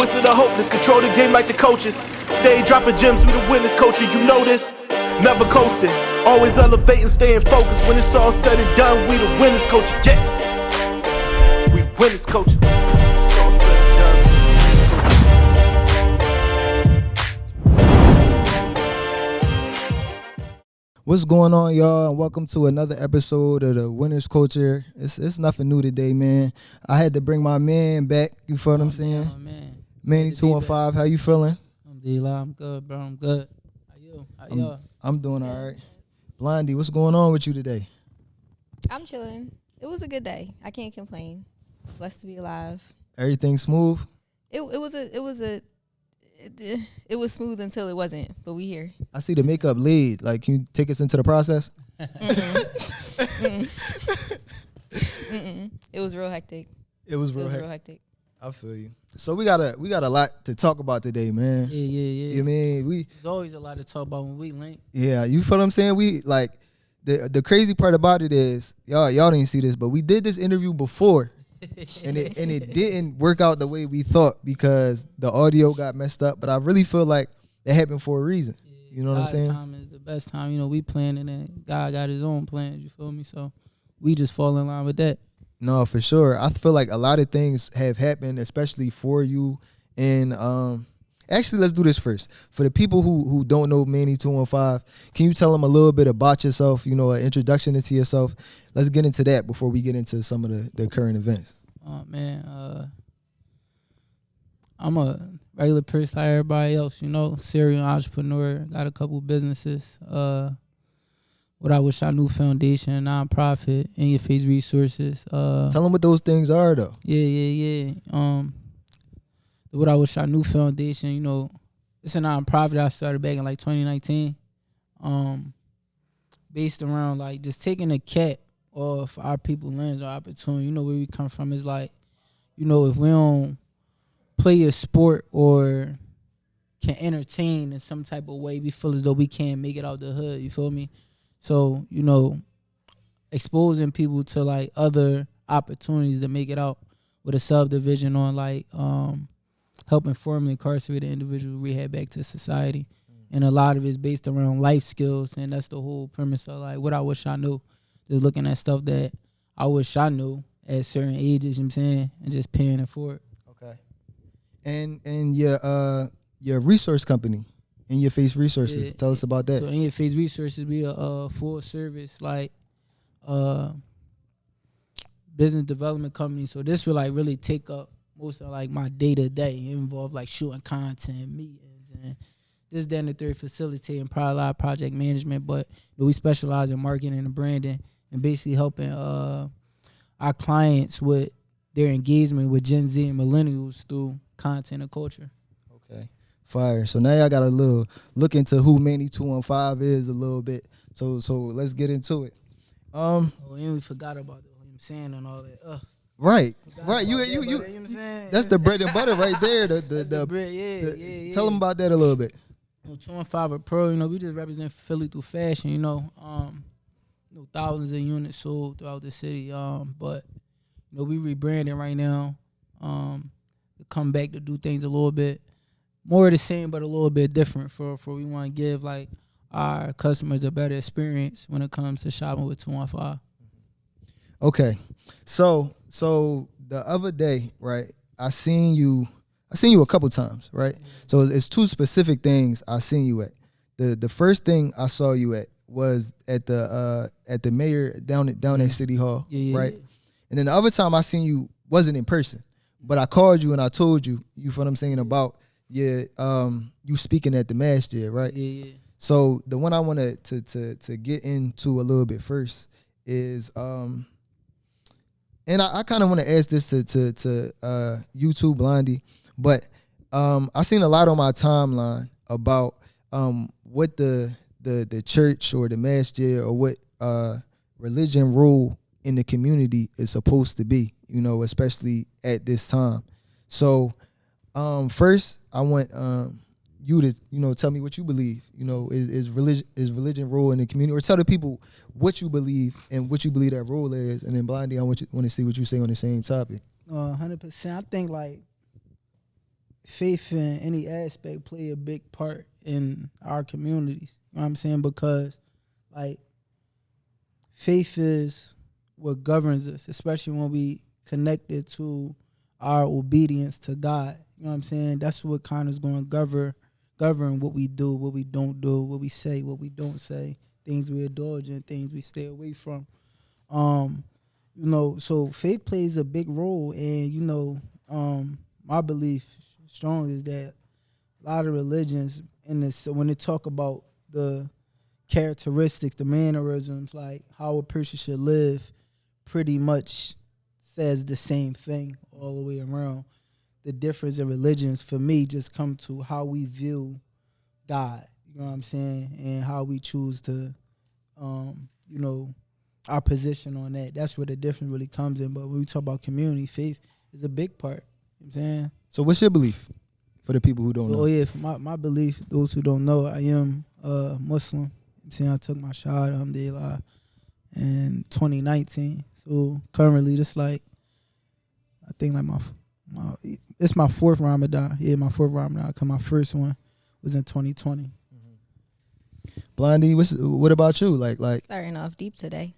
Pillars of the hopeless, control the game like the coaches. Stay dropping gems, we the winners, culture, you know this. Never coasting, always elevating, staying focused. When it's all said and done, we the winners, culture, yeah. We the winners, culture. It's all said and done. What's going on, y'all? And welcome to another episode of the Winners Culture. It's nothing new today, man. I had to bring my man back. You feel what I'm saying? Man. Manny 215. How you feeling? I'm good, bro. I'm good. How you? How y'all? I'm doing all right. Blondie, what's going on with you today? I'm chilling. It was a good day. I can't complain. Blessed to be alive. Everything smooth? It was smooth until it wasn't, but we here. I see the makeup lead. Like, can you take us into the process? It was real hectic. It was real hectic. I feel you. So we got a lot to talk about today, man. Yeah. You mean There's always a lot to talk about when we link. Yeah, you feel what I'm saying? We like the crazy part about it is y'all didn't see this, but we did this interview before. and it didn't work out the way we thought because the audio got messed up. But I really feel like it happened for a reason. You know what I'm saying? Time is the best time. You know, we planning and God got his own plans. You feel me? So we just fall in line with that. No, for sure. I feel like a lot of things have happened, especially for you. And actually, let's do this first. For the people who don't know Manny 215, can you tell them a little bit about yourself? You know, an introduction into yourself. Let's get into that before we get into some of the current events. Man, I'm a regular person like everybody else. You know, serial entrepreneur. Got a couple businesses. What I Wish I Knew Foundation, nonprofit, In Your Face Resources. Tell them what those things are, though. Yeah. The What I Wish I Knew Foundation, you know, it's a nonprofit I started back in like 2019. Based around like just taking a cap off our people's lands or opportunity. You know where we come from is like, you know, if we don't play a sport or can entertain in some type of way, we feel as though we can't make it out the hood. You feel me? So, you know, exposing people to like other opportunities to make it out with a subdivision on like helping formerly incarcerated individuals rehab back to society. And a lot of it's based around life skills, and that's the whole premise of like what I wish I knew. Just looking at stuff that I wish I knew at certain ages, you know what I'm saying, and just paying it forward. Okay. And your resource company, In Your Face Resources. Tell us about that. So In Your Face Resources, we a full service like business development company. So this will like really take up most of like my day to day. It involve like shooting content, meetings, and this, that, and the third, facilitating probably a lot of project management. But you know, we specialize in marketing and branding and basically helping our clients with their engagement with Gen Z and millennials through content and culture. Okay. Fire. So now y'all got a little look into who Manny 215 is a little bit. So let's get into it. And we forgot about the saying and all that. Right. You know what I'm saying? That's the bread and butter right there. The bread, yeah. Tell them about that a little bit. 215 a pro, you know, we just represent Philly through fashion, you know. Thousands of units sold throughout the city. But you know, we rebranding right now. To come back to do things a little bit more of the same, but a little bit different. For we want to give like our customers a better experience when it comes to shopping with 215. Okay, so the other day, right? I seen you a couple times, right? So it's two specific things I seen you at. The first thing I saw you at was at the mayor down at City Hall, right? Yeah. And then the other time I seen you wasn't in person, but I called you and I told you, you feel what I'm saying, about you speaking at the masjid, right? Yeah. So the one I wanted to get into a little bit first is and I kind of want to ask this to you too, Blondie, but I seen a lot on my timeline about what the church or the masjid or what religion role in the community is supposed to be, you know, especially at this time. So first I want you to, you know, tell me what you believe, you know, is religion role in the community, or tell the people what you believe and what you believe that role is. And then Blondie, I want to see what you say on the same topic. 100%. I think like faith in any aspect play a big part in our communities. You know what I'm saying? Because like faith is what governs us, especially when we connected to our obedience to God. You know what I'm saying? That's what kind of is going to govern what we do, what we don't do, what we say, what we don't say, things we indulge in, things we stay away from. So faith plays a big role, and my belief strong is that a lot of religions in this, when they talk about the characteristics, the mannerisms, like how a person should live, pretty much says the same thing all the way around. The difference in religions for me just come to how we view God, you know what I'm saying, and how we choose to, our position on that. That's where the difference really comes in. But when we talk about community, faith is a big part. You know what I'm saying? So what's your belief for the people who don't know? Oh yeah, for my belief, those who don't know, I am Muslim. You know what I'm saying? I took my shahada, alhamdulillah, in 2019. So currently, just like, I think like it's my fourth Ramadan. Yeah, my fourth Ramadan. Because my first one was in 2020. Blondie, what about you? Like Starting off deep today.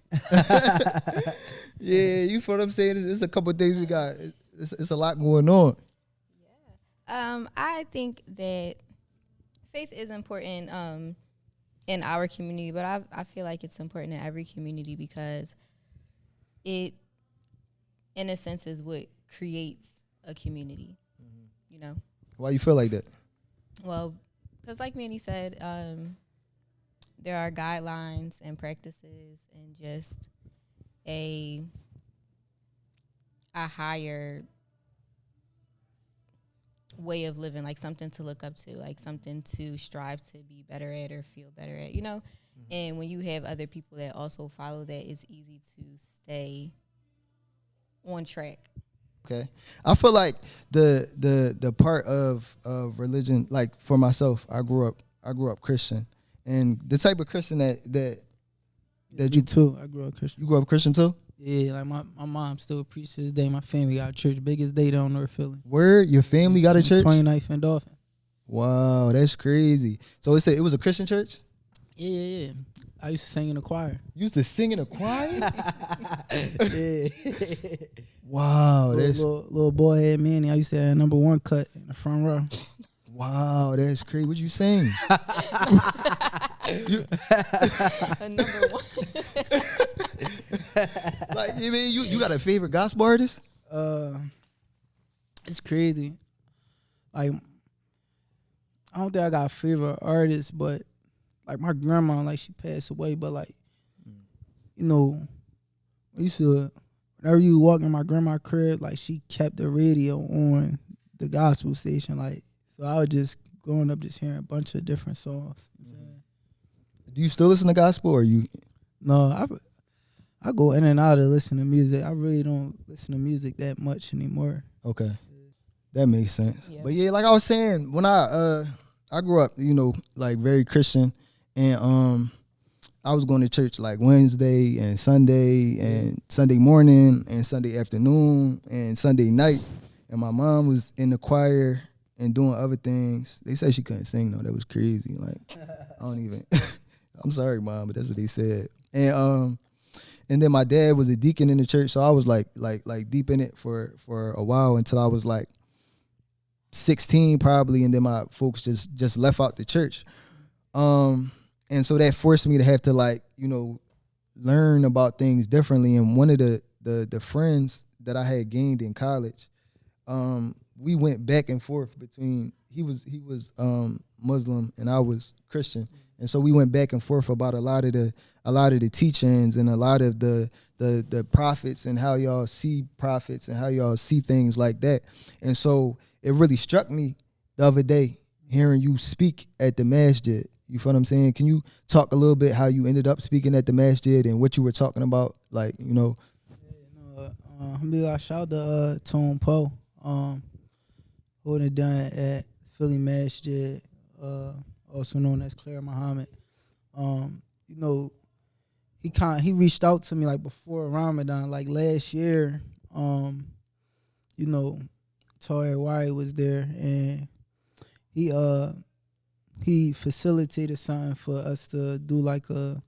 yeah, you feel what I'm saying? There's a couple of things we got. It's a lot going on. I think that faith is important in our community, but I feel like it's important in every community because it, in a sense, is what creates a community. You know. Why you feel like that? Well, because like Manny said, there are guidelines and practices and just a higher way of living, like something to look up to, like something to strive to be better at or feel better at, you know? And when you have other people that also follow that, it's easy to stay on track. Okay. I feel like the part of religion, like for myself, I grew up Christian. And the type of Christian that you too. I grew up Christian. You grew up Christian too? Yeah, like my mom still a priest to this day. My family got a church, biggest day down North Philly. Word? Your family got a church? 29th and Dolphin. Wow, that's crazy. So it was a Christian church? Yeah. I used to sing in the choir. You used to sing in a choir? Yeah. Wow, little boy had Manny. I used to have number one cut in the front row. Wow, that's crazy. What you sing? Number one. Like, you mean you got a favorite gospel artist? It's crazy. Like, I don't think I got a favorite artist, but like my grandma, like she passed away, but like, I used to, whenever you walk in my grandma's crib, like she kept the radio on the gospel station, like, so I was just growing up just hearing a bunch of different songs. Do you still listen to gospel or you? No, I go in and out of listening to music. I really don't listen to music that much anymore. Okay. That makes sense. Yeah. But yeah, like I was saying, when I grew up, like very Christian, and I was going to church like Wednesday and Sunday and Sunday morning and Sunday afternoon and Sunday night. And my mom was in the choir and doing other things. They said she couldn't sing though. That was crazy. Like, I don't even I'm sorry, Mom, but that's what they said. And then my dad was a deacon in the church, so I was like deep in it for a while until I was like 16 probably, and then my folks just left out the church. And so that forced me to have to like, learn about things differently. And one of the friends that I had gained in college, we went back and forth between he was Muslim and I was Christian. And so we went back and forth about a lot of the teachings and a lot of the prophets and how y'all see prophets and how y'all see things like that. And so it really struck me the other day hearing you speak at the masjid. You feel what I'm saying? Can you talk a little bit how you ended up speaking at the masjid and what you were talking about? Like, Alhamdulillah, shout out to Tone Poe, holding it down at Philly Masjid, also known as Claire Muhammad. He reached out to me like before Ramadan, like last year, Tori Wyatt was there, and he facilitated something for us to do like a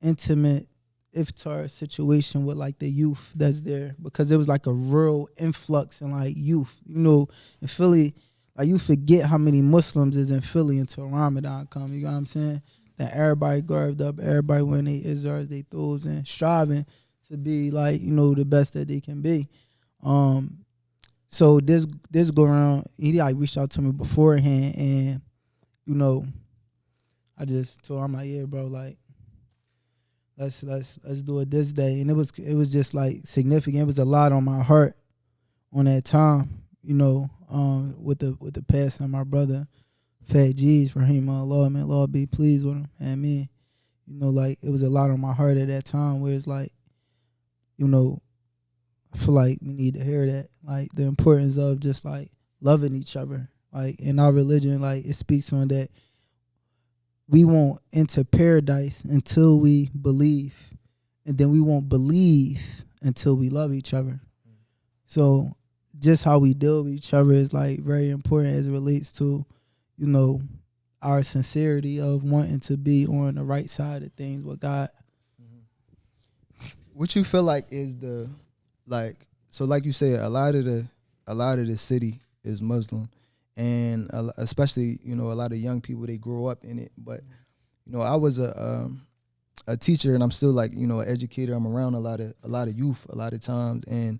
intimate iftar situation with like the youth that's there, because it was like a real influx in like youth. You know, in Philly, like you forget how many Muslims is in Philly until Ramadan come. You know what I'm saying? That everybody garbed up, everybody wearing their izars, they thobes, and striving to be like, you know, the best that they can be. So this go around, he like reached out to me beforehand, and you know, I just told him, like, yeah, bro, like let's do it this day. And it was just like significant. It was a lot on my heart on that time, you know, with the passing of my brother Fat G's, for him, Allah, man, Lord be pleased with him. And me, you know, like it was a lot on my heart at that time, where it's like, you know, I feel like we need to hear that, like the importance of just like loving each other. Like in our religion, like it speaks on that we won't enter paradise until we believe, and then we won't believe until we love each other. So just how we deal with each other is like very important as it relates to, you know, our sincerity of wanting to be on the right side of things with God. What you feel like is the, like, so like you said, a lot of the city is Muslim, and especially, you know, a lot of young people, they grow up in it. But you know, I was a teacher, and I'm still like, you know, an educator. I'm around a lot of youth a lot of times, and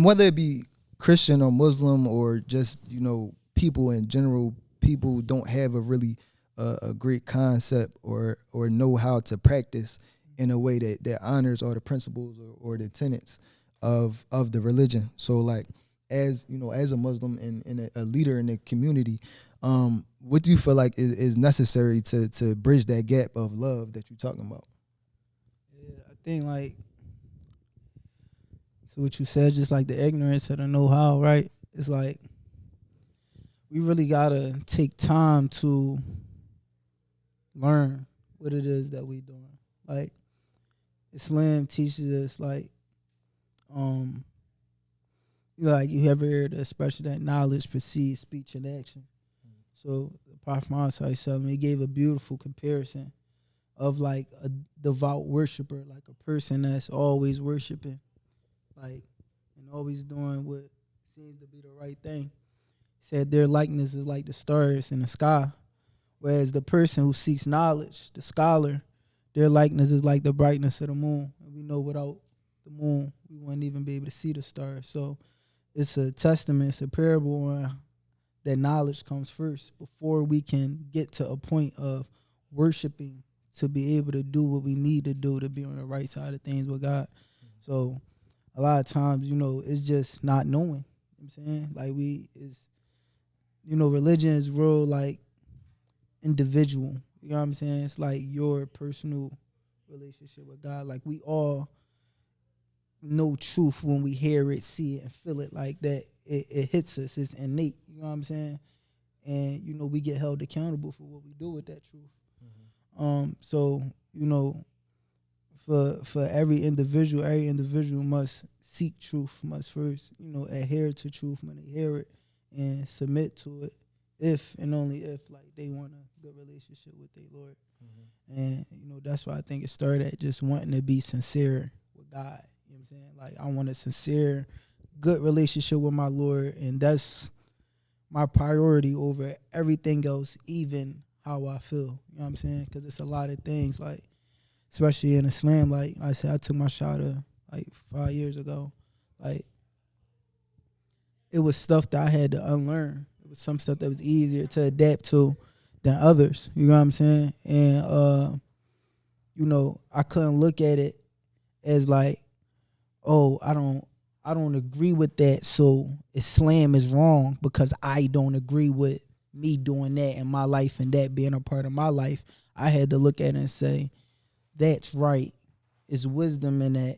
whether it be Christian or Muslim or just, you know, people in general, people don't have a really a great concept or know how to practice in a way that honors all the principles or the tenets of the religion. So like, as you know, as a Muslim and a leader in the community, what do you feel like is necessary to bridge that gap of love that you're talking about? Yeah, I think like, so what you said, just like the ignorance of the know-how, right? It's like we really gotta take time to learn what it is that we doing. Like Islam teaches us, like, you ever heard the expression that knowledge precedes speech and action. So the Prophet Muhammad, he gave a beautiful comparison of like a devout worshiper, like a person that's always worshiping, like, and always doing what seems to be the right thing. He said their likeness is like the stars in the sky, whereas the person who seeks knowledge, the scholar, their likeness is like the brightness of the moon. And we know without the moon, we wouldn't even be able to see the stars. So it's a testament, it's a parable on that knowledge comes first before we can get to a point of worshiping to be able to do what we need to do to be on the right side of things with God. So a lot of times, you know, it's just not knowing. You know what I'm saying? Like you know, religion is real like individual. You know what I'm saying? It's like your personal relationship with God. Like we all know truth when we hear it, see it, and feel it like that. It hits us. It's innate. You know what I'm saying? And, you know, we get held accountable for what we do with that truth. Mm-hmm. So, you know, for every individual must seek truth, must first, you know, adhere to truth when they hear it and submit to it if and only if, like, they want a good relationship with their Lord. Mm-hmm. And, you know, that's why I think it started at just wanting to be sincere with God. You know what I'm saying? Like, I want a sincere, good relationship with my Lord, and that's my priority over everything else, even how I feel. You know what I'm saying? Because it's a lot of things, like, especially in Islam, like I said, I took my shahada like 5 years ago. Like, it was stuff that I had to unlearn. It was some stuff that was easier to adapt to than others. You know what I'm saying? And, you know, I couldn't look at it as like, oh, I don't agree with that, so Islam is wrong because I don't agree with me doing that in my life and that being a part of my life. I had to look at it and say, that's right. It's wisdom in that.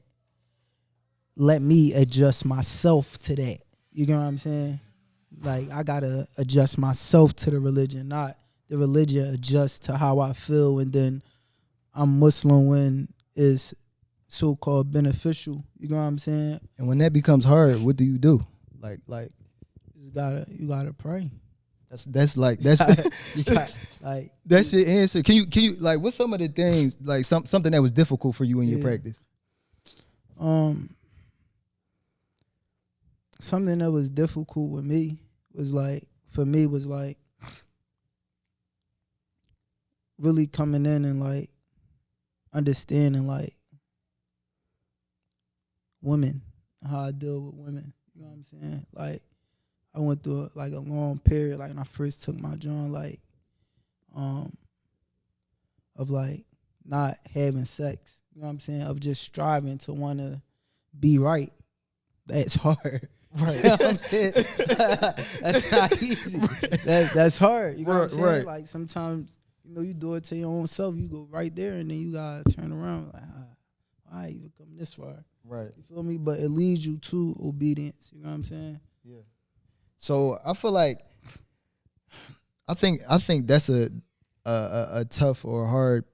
Let me adjust myself to that. You know what I'm saying? Like, I got to adjust myself to the religion, not the religion adjust to how I feel, and then I'm Muslim when it's so-called beneficial. You know what I'm saying? And when that becomes hard, what do you do? Like You gotta pray. that's You got like that's your answer. Can you like what's some of the things like something that was difficult for you in your practice? Something that was difficult with me was like really coming in and like understanding like women, how I deal with women. You know what I'm saying? Like I went through a long period, like when I first took my joint, like of like not having sex. You know what I'm saying? Of just striving to want to be right. That's hard. Right. You know what I'm saying? That's not easy. That's hard. You know what I'm saying? Right. Like sometimes, you do it to your own self. You go right there and then you gotta turn around like, why even come this far? Right. You feel me? But it leads you to obedience. You know what I'm saying? Yeah. So I feel like I think that's a tough or hard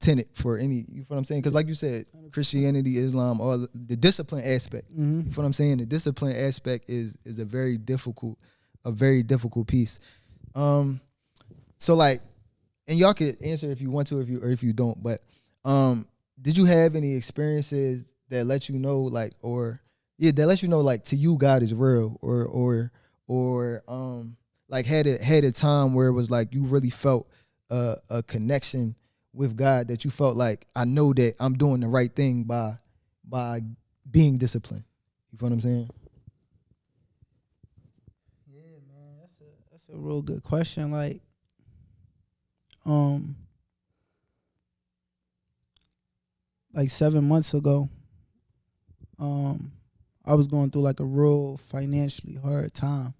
tenet for any, you feel what I'm saying? Because like you said, Christianity, Islam, all the discipline aspect. Mm-hmm. You feel what I'm saying? The discipline aspect is a very difficult piece. So like, and y'all could answer if you want to, if you don't. But did you have any experiences that let you know, like, like to you God is real, or like had a time where it was like you really felt a connection with God, that you felt like, I know that I'm doing the right thing by being disciplined. You feel what I'm saying? Yeah, man, that's a real good question. Like, like 7 months ago, I was going through like a real financially hard time,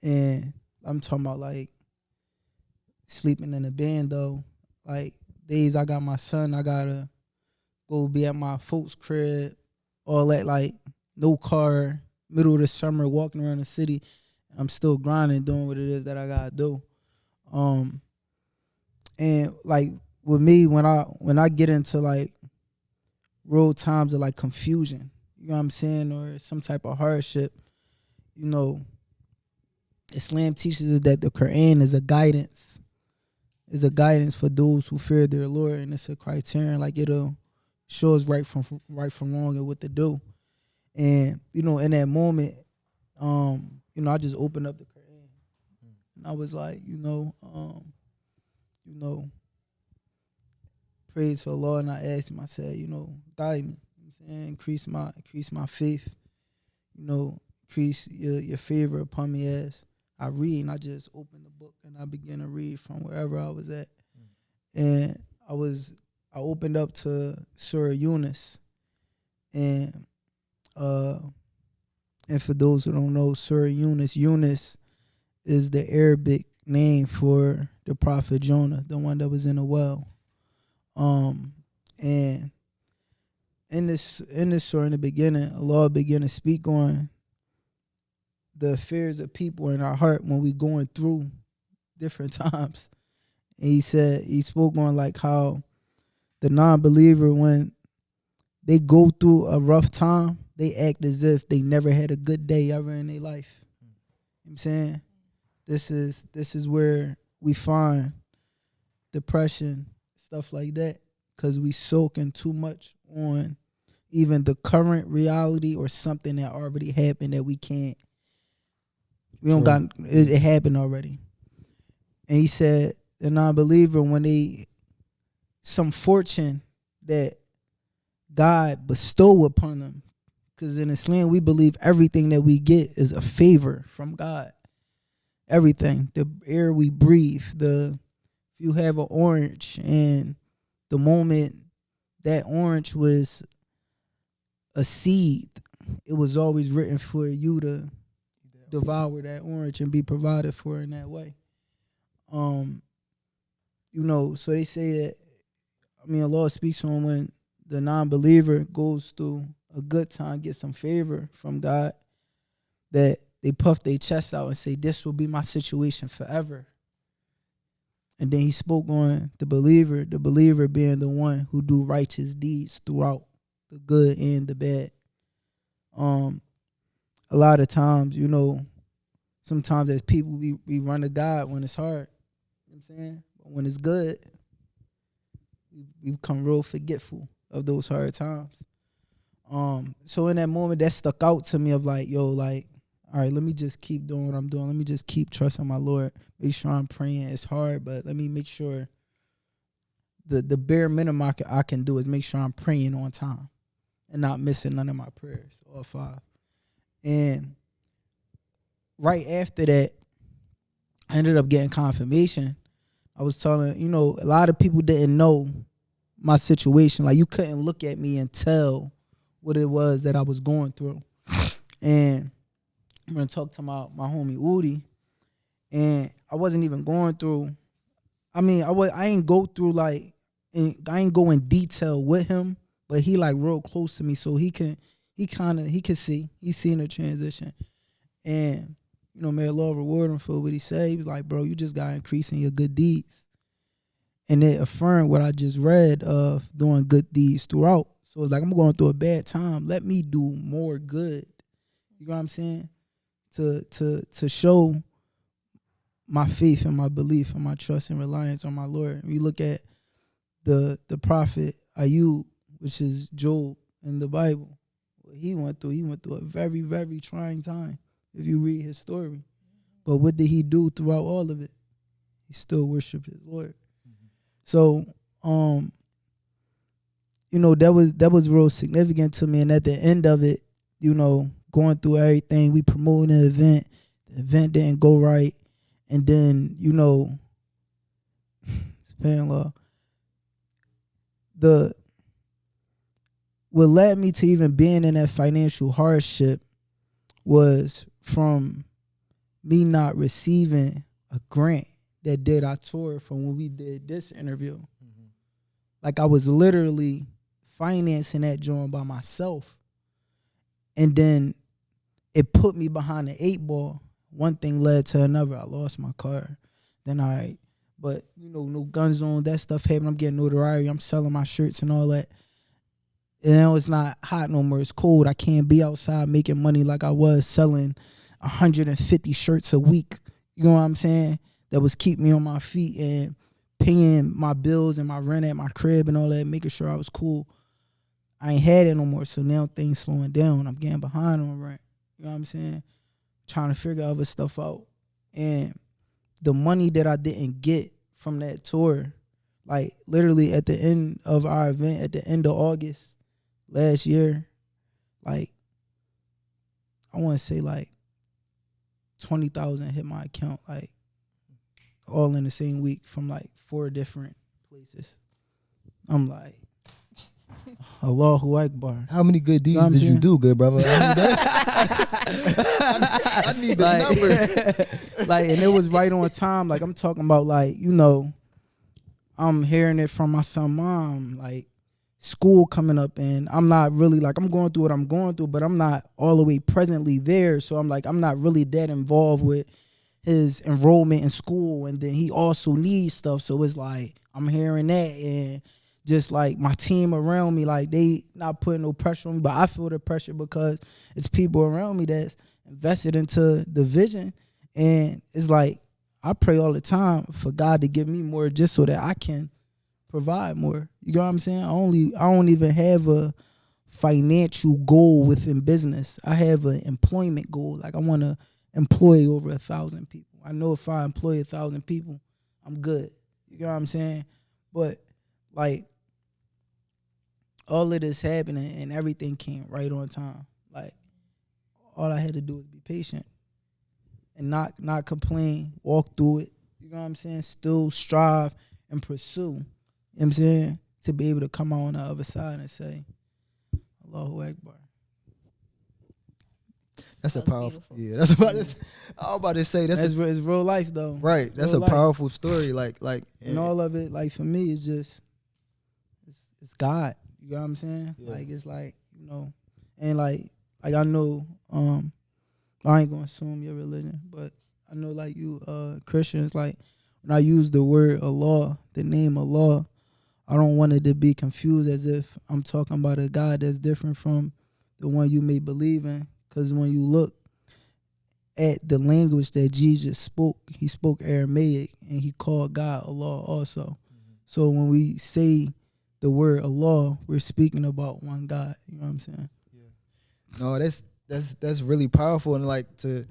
and I'm talking about like sleeping in a bando. Like days I got my son, I gotta go be at my folks' crib, all that, like no car, middle of the summer, walking around the city. I'm still grinding, doing what it is that I gotta do. And like with me, when I get into like real times of like confusion, you know what I'm saying, or some type of hardship, Islam teaches us that the Quran is a guidance. Is a guidance for those who fear their Lord, and it's a criterion. Like it'll show us right from wrong and what to do. And in that moment, I just opened up the Quran, and I was like, praise to Allah, and I asked him. I said, guide me. You know what I'm saying, increase my faith. Increase your favor upon me as I read. And I just opened the book and I began to read from wherever I was at. And I opened up to Surah Yunus. And for those who don't know, Surah Yunus is the Arabic name for the prophet Jonah, the one that was in a well. And in this surah, in the beginning, Allah began to speak on the affairs of people in our heart when we going through different times. And he spoke on like how the non-believer, when they go through a rough time, they act as if they never had a good day ever in their life. You know what I'm saying? This is where we find depression, stuff like that, because we soaking too much on even the current reality or something that already happened that we can't. We don't got it happened already. And he said the non-believer, when some fortune that God bestow upon them, because in Islam we believe everything that we get is a favor from God. Everything, the air we breathe, if you have an orange and the moment that orange was a seed, it was always written for you to devour that orange and be provided for in that way. So they say that, Allah speaks on when the non-believer goes through a good time, gets some favor from God, that they puff their chest out and say, this will be my situation forever. And then he spoke on the believer being the one who do righteous deeds throughout the good and the bad. A lot of times, you know, sometimes as people we run to God when it's hard. You know what I'm saying? But when it's good, we become real forgetful of those hard times. So in that moment that stuck out to me of like, yo, like, all right, let me just keep doing what I'm doing. Let me just keep trusting my Lord. Make sure I'm praying. It's hard, but let me make sure the bare minimum I can do is make sure I'm praying on time and not missing none of my prayers, all 5. And right after that, I ended up getting confirmation. I was telling, you know, a lot of people didn't know my situation. Like, you couldn't look at me and tell what it was that I was going through. And I'm going to talk to my homie Udi. And I wasn't even going through, I mean, I ain't go through like, I ain't go in detail with him, but he like real close to me, so he can see. He's seeing the transition. And, you know, may the Lord reward him for what he said. He was like, bro, you just got to increase in your good deeds. And it affirmed what I just read of doing good deeds throughout. So it's like, I'm going through a bad time. Let me do more good. You know what I'm saying? To show my faith and my belief and my trust and reliance on my Lord. We look at the prophet Ayub, which is Job in the Bible. What he went through a very, very trying time if you read his story. But what did he do throughout all of it? He still worshiped his Lord. Mm-hmm. So, you know, that was real significant to me. And at the end of it, you know, going through everything, we promoting the event didn't go right. And then, you know, subhanAllah, what led me to even being in that financial hardship was from me not receiving a grant that did our tour from when we did this interview. Mm-hmm. Like, I was literally financing that joint by myself. And then it put me behind the 8 ball. One thing led to another. I lost my car. Then but, you know, no guns on, that stuff happened. I'm getting notoriety. I'm selling my shirts and all that. And now it's not hot no more. It's cold. I can't be outside making money like I was selling 150 shirts a week. You know what I'm saying? That was keeping me on my feet and paying my bills and my rent at my crib and all that, making sure I was cool. I ain't had it no more. So now things slowing down. I'm getting behind on rent. You know what I'm saying? Trying to figure other stuff out. And the money that I didn't get from that tour, like literally at the end of our event, at the end of August last year, like I want to say like 20,000 hit my account, like all in the same week from like 4 different places. I'm like, Allahu Akbar. How many good deeds did you do, good brother? I need the number. Like, and it was right on time. Like, I'm talking about, like, you know, I'm hearing it from my son, mom, like, school coming up, and I'm not really, like, I'm going through what I'm going through, but I'm not all the way presently there. So I'm like, I'm not really that involved with his enrollment in school, and then he also needs stuff. So it's like, I'm hearing that, and just like my team around me, like they not putting no pressure on me, but I feel the pressure because it's people around me that's invested into the vision. And it's like, I pray all the time for God to give me more just so that I can provide more. You know what I'm saying? I don't even have a financial goal within business. I have an employment goal. Like, I want to employ over 1,000 people. I know if I employ 1,000 people, I'm good. You know what I'm saying? But like, all of this happening and everything came right on time. Like, all I had to do was be patient and not complain, walk through it. You know what I'm saying? Still strive and pursue. You know what I'm saying? To be able to come out on the other side and say, Allahu Akbar. That's a powerful. Beautiful. Yeah, that's about. I was about to say it's real life though. Right, that's a powerful story. Like, and all of it. Like, for me, it's just it's God. You know what I'm saying? Yeah. Like, it's like, you know, and like I know, I ain't gonna assume your religion, but I know, like, you Christians, like, when I use the word Allah, the name Allah, I don't want it to be confused as if I'm talking about a God that's different from the one you may believe in. Because when you look at the language that Jesus spoke, he spoke Aramaic and he called God Allah also. Mm-hmm. So when we say the word Allah, we're speaking about one God. You know what I'm saying? Yeah. No, that's really powerful. And like to,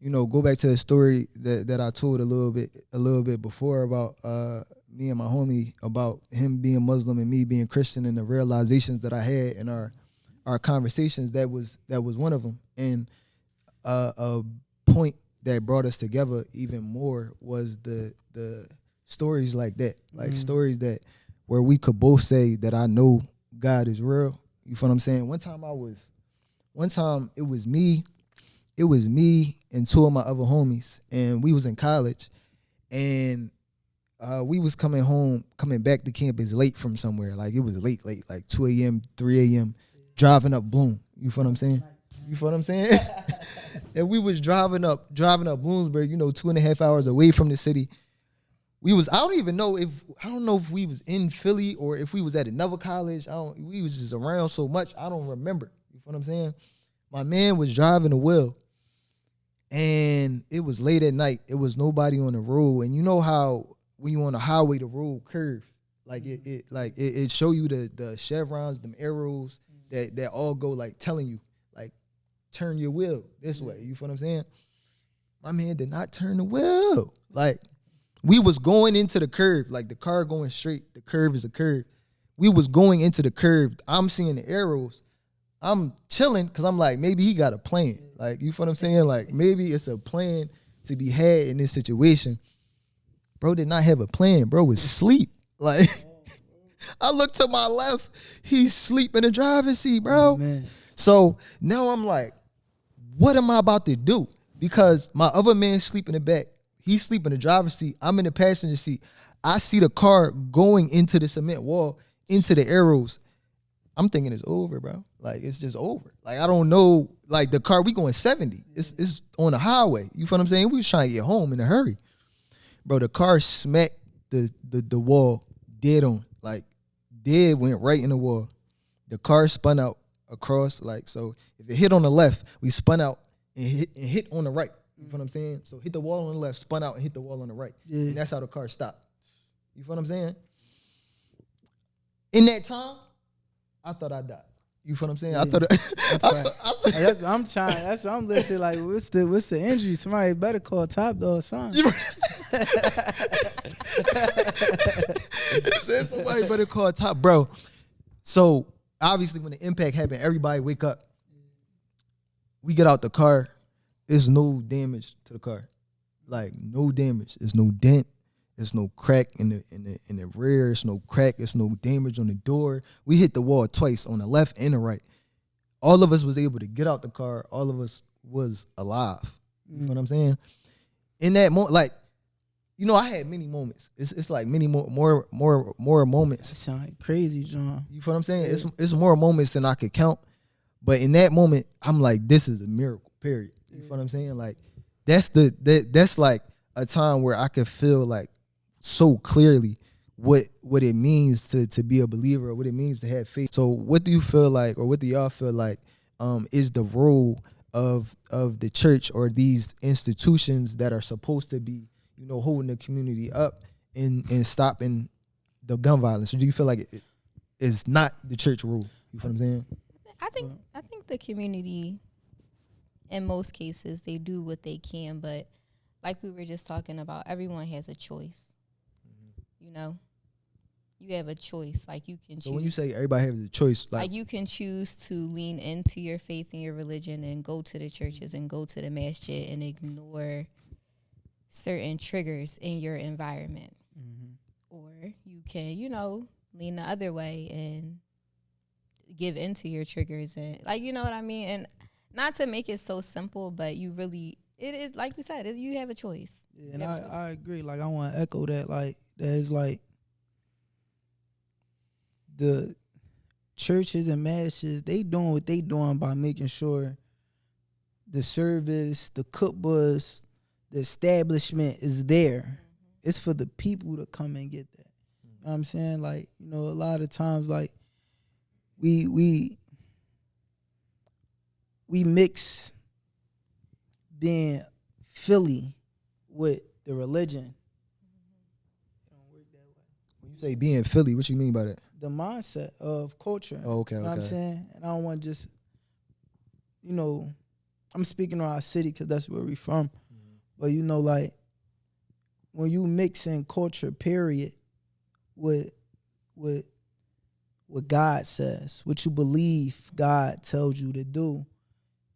go back to the story that I told a little bit before about me and my homie, about him being Muslim and me being Christian, and the realizations that I had in our conversations. That was one of them. And a point that brought us together even more was the stories like that, like stories that where we could both say that I know God is real. You feel what I'm saying? One time it was me and two of my other homies, and we was in college, and we was coming back to campus late from somewhere. Like it was late, like 2 a.m., 3 a.m., driving up Bloom. You feel what I'm saying? And we was driving up Bloomsburg, 2.5 hours away from the city. I don't know if we was in Philly or if we was at another college. We was just around so much, I don't remember. You feel what I'm saying? My man was driving the wheel, and it was late at night. It was nobody on the road. And you know how when you on the highway, the road curve, like it show you the chevrons, them arrows that all go like telling you, like, turn your wheel this way. You feel what I'm saying? My man did not turn the wheel. Like, we was going into the curve, like the car going straight. The curve is a curve. We was going into the curve. I'm seeing the arrows. I'm chilling because I'm like, maybe he got a plan. Like, you feel what I'm saying? Like, maybe it's a plan to be had in this situation. Bro did not have a plan. Bro was asleep. Like, I looked to my left. He's asleep in the driver's seat, bro. Oh, so now I'm like, what am I about to do? Because my other man sleep in the back. He's sleep in the driver's seat. I'm in the passenger seat. I see the car going into the cement wall, into the arrows. I'm thinking it's over, bro. Like, it's just over. Like, I don't know. Like, the car, we going 70. It's on the highway. You feel what I'm saying? We was trying to get home in a hurry. Bro, the car smacked the wall dead on. Like, dead, went right in the wall. The car spun out across. Like, so if it hit on the left, we spun out and hit on the right. You feel what I'm saying? So hit the wall on the left, spun out and hit the wall on the right. Yeah. And that's how the car stopped. You feel what I'm saying? In that time, I thought I died. You feel what I'm saying? Yeah. I thought that's what I'm trying. That's what I'm listening. Like, what's the injury? Somebody better call Top Dog son. It said somebody better call Top, bro. So obviously when the impact happened, everybody wake up. We get out the car. There's no damage to the car. Like, no damage. There's no dent. There's no crack in the rear. There's no crack. There's no damage on the door. We hit the wall twice, on the left and the right. All of us was able to get out the car. All of us was alive. You know what I'm saying? In that moment, like, I had many moments. It's like many more moments. That sound like crazy, John. You feel what I'm saying? Yeah. It's more moments than I could count. But in that moment, I'm like, this is a miracle, period. You feel what I'm saying? Like, that's like a time where I could feel like so clearly what it means to be a believer, or what it means to have faith. So what do you feel like, or what do y'all feel like is the role of the church or these institutions that are supposed to be, holding the community up and stopping the gun violence? Or do you feel like it is not the church role? You feel what I'm saying? I think the community, in most cases, they do what they can, but like we were just talking about, everyone has a choice. You have a choice. Like, you can choose. So when you say everybody has a choice, like you can choose to lean into your faith and your religion and go to the churches and go to the masjid and ignore certain triggers in your environment. Or you can, lean the other way and give into your triggers, and, like, you know what I mean? And not to make it so simple, but it is, like we said, you have a choice. Yeah, and I agree. Like, I want to echo that. Like, there's like the churches and masses, they doing what they doing by making sure the service, the khutbahs, the establishment is there. it's for the people to come and get that. You know what I'm saying? Like, you know, a lot of times, like, we mix being Philly with the religion. When you say being Philly, what you mean by that? The mindset of culture. Oh, okay, You know what I'm okay. saying? And I don't want to just, you know, I'm speaking on our city because that's where we from. But, you know, like, when you mix in culture, period, with what God says, what you believe God tells you to do,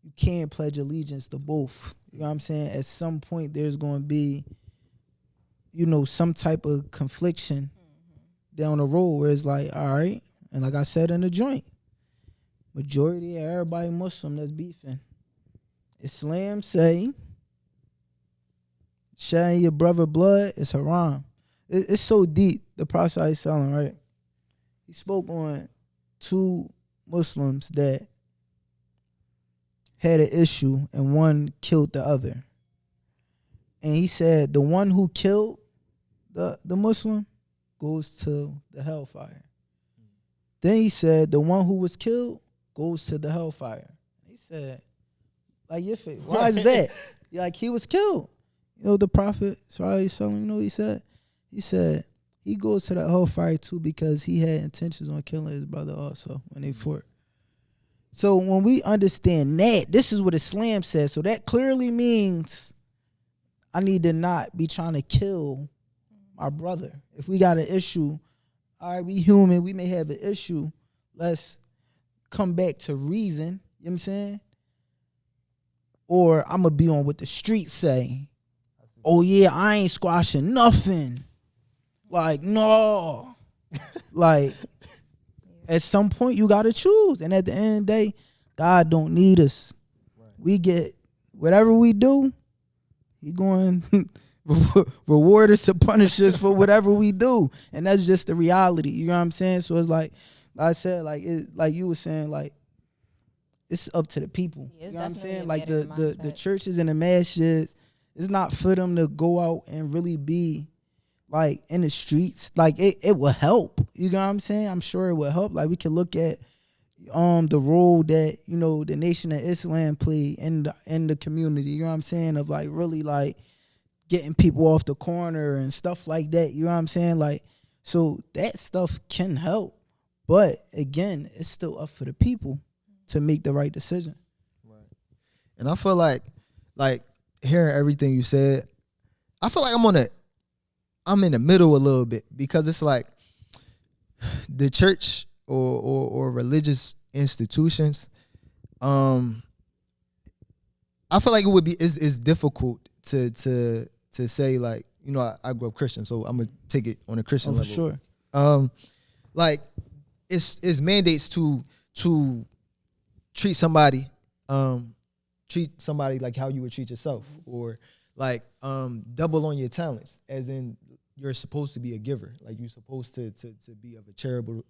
you can't pledge allegiance to both. You know what I'm saying? At some point, there's going to be, you know, some type of confliction down the road where it's like, all right, and like I said in the joint, majority of everybody Muslim that's beefing. Islam say shedding your brother blood is haram. It's so deep. The Prophet ﷺ, right? He spoke on two Muslims that had an issue and one killed the other. And he said the one who killed the Muslim goes to the hellfire. Then he said the one who was killed goes to the hellfire. He said, like, why is that? Like, he was killed. You know, the Prophet, you know what he said? He said he goes to the hellfire too because he had intentions on killing his brother also when they fought. So when we understand that, this is what Islam says. So that clearly means I need to not be trying to kill my brother. If we got an issue, all right, we human, we may have an issue. Let's come back to reason, you know what I'm saying? Or I'm going to be on what the streets say. Oh, yeah, I ain't squashing nothing. Like, no. Like, at some point, you got to choose. And at the end of the day, God don't need us. Right. We get whatever we do, he going reward us or punish us for whatever we do. And that's just the reality. You know what I'm saying? So it's like I said, like you were saying, like, it's up to the people. Yeah, you know what I'm saying? a Like mindset. the churches and the masjids, it's not for them to go out and really be like in the streets. Like it will help. You know what I'm saying? I'm sure it will help. Like we can look at the role that, you know, the Nation of Islam play in the community. You know what I'm saying? Of like really like getting people off the corner and stuff like that. You know what I'm saying? Like, so that stuff can help. But again, it's still up for the people to make the right decision. Right. And I feel like hearing everything you said, I feel like I'm in the middle a little bit, because it's like the church or religious institutions, I feel like it's difficult to say, like, you know, I grew up Christian, so I'm gonna take it on a Christian level. For sure. Like it's mandates to treat somebody like how you would treat yourself, or like double on your talents, as in you're supposed to be a giver, like you're supposed to be of a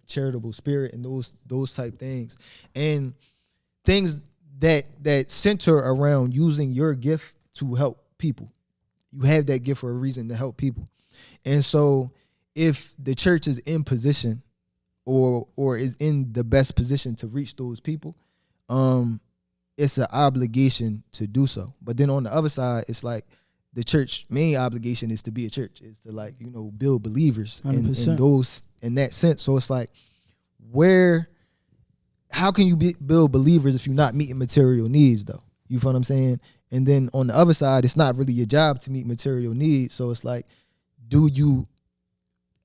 charitable spirit, and those type things, and things that center around using your gift to help people. You have that gift for a reason, to help people. And so if the church is in position or is in the best position to reach those people, it's an obligation to do so. But then on the other side, it's like the church main obligation is to be a church, is to, like, you know, build believers in that sense. So it's like, how can you build believers if you're not meeting material needs, though? You feel what I'm saying? And then on the other side, it's not really your job to meet material needs. So it's like,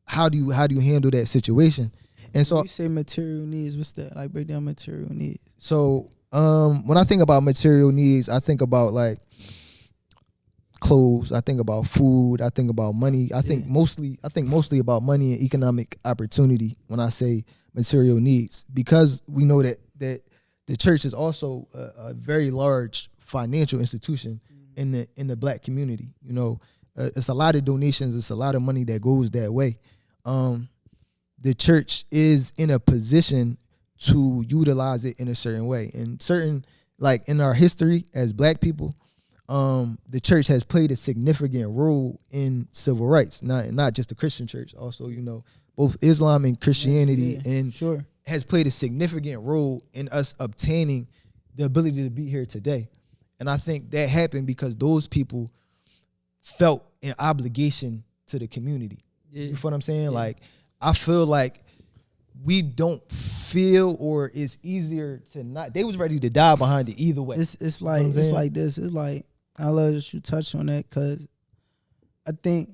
how do you handle that situation? And so when you say material needs, what's that? Like, break down material needs. So when I think about material needs, I think about like clothes, I think about food, I think about money. I think mostly about money and economic opportunity when I say material needs, because we know that the church is also a very large financial institution in the black community. You know, it's a lot of donations, it's a lot of money that goes that way. The church is in a position to utilize it in a certain way. And certain, like in our history as black people, the church has played a significant role in civil rights, not just the Christian church, also, you know, both Islam and Christianity, and sure, has played a significant role in us obtaining the ability to be here today. And I think that happened because those people felt an obligation to the community. yeah. You feel what I'm saying? Yeah. Like, I feel like we don't feel, or it's easier to not. They was ready to die behind it either way. It's like it's like this. It's like, I love that you touched on that, because I think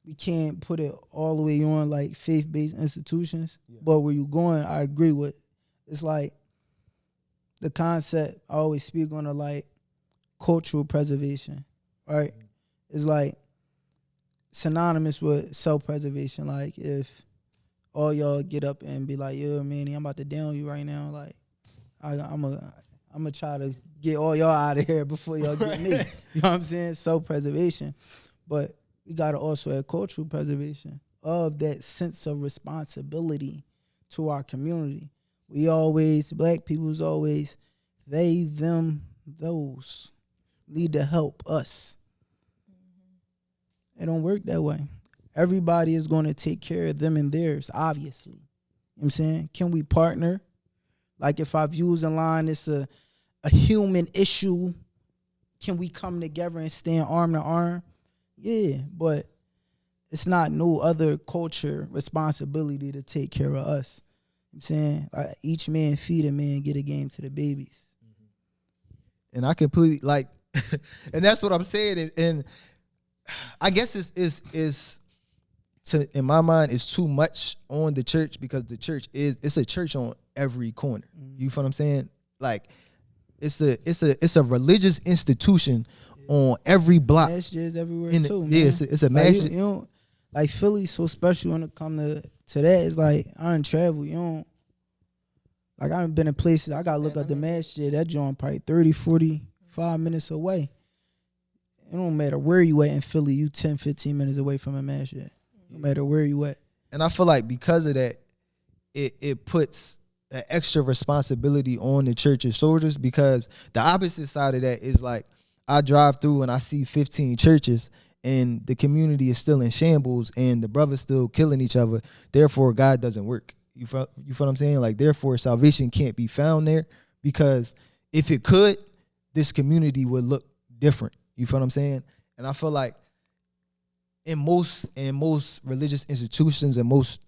we can't put it all the way on like faith-based institutions. Yeah. But where you going, I agree with. It's like the concept I always speak on, like cultural preservation, right? It's like synonymous with self-preservation. Like, if all y'all get up and be like, yo, Manny, I'm about to down you right now. Like, I'm gonna try to get all y'all out of here before y'all get me. You know what I'm saying? Self-preservation. But we gotta also have cultural preservation of that sense of responsibility to our community. We always, black people's always, they, them, those need to help us. It don't work that way. Everybody is going to take care of them and theirs, obviously. You know what I'm saying? Can we partner? Like, if our views align, it's a human issue, can we come together and stand arm to arm? Yeah, but it's not no other culture responsibility to take care of us. You know what I'm saying? Like, each man feed a man, get a game to the babies. And I completely, like, and that's what I'm saying. And I guess it's to, in my mind, it's too much on the church, because the church it's a church on every corner. You feel what I'm saying? Like, it's a religious institution on every block. Massages everywhere too, man. Yeah, it's a masjid. You don't, like, Philly's so special when it come to that. It's like, I done travel. You don't, like, I done been in places, I got to look at the masjid. That joint probably 30, 45 minutes away. It don't matter where you at in Philly, you 10, 15 minutes away from a masjid. No matter where you at. And I feel like because of that, it puts an extra responsibility on the church's shoulders, because the opposite side of that is, like, I drive through and I see 15 churches and the community is still in shambles and the brothers still killing each other. Therefore, God doesn't work. You feel what I'm saying? Like, therefore, salvation can't be found there, because if it could, this community would look different. You feel what I'm saying? And I feel like in most religious institutions and most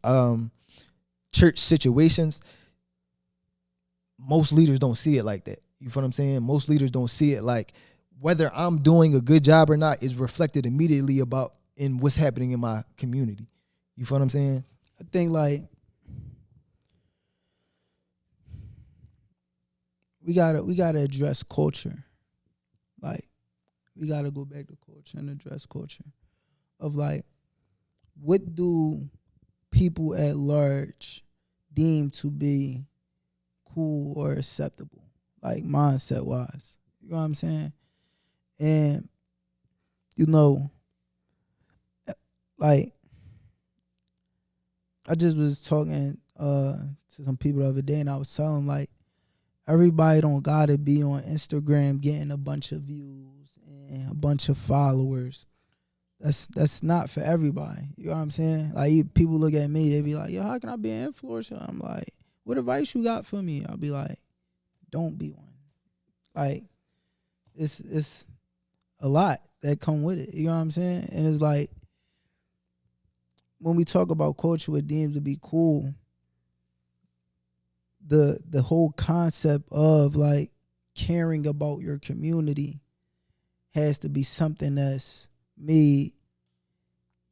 church situations, most leaders don't see it like that. You feel what I'm saying? Most leaders don't see it like, whether I'm doing a good job or not is reflected immediately in what's happening in my community. You feel what I'm saying? I think, like, we gotta address culture. Like, we gotta go back to culture and address culture of, like, what do people at large deem to be cool or acceptable, like, mindset wise. You know what I'm saying? And, you know, like, I just was talking to some people the other day, and I was telling them, like, everybody don't gotta be on Instagram getting a bunch of views and a bunch of followers. That's not for everybody. You know what I'm saying? Like, people look at me, they be like, yo, how can I be an influencer? I'm like, what advice you got for me? I'll be like, don't be one. Like, it's a lot that come with it. You know what I'm saying? And it's like, when we talk about culture, what deems to be cool, the whole concept of, like, caring about your community has to be something that's made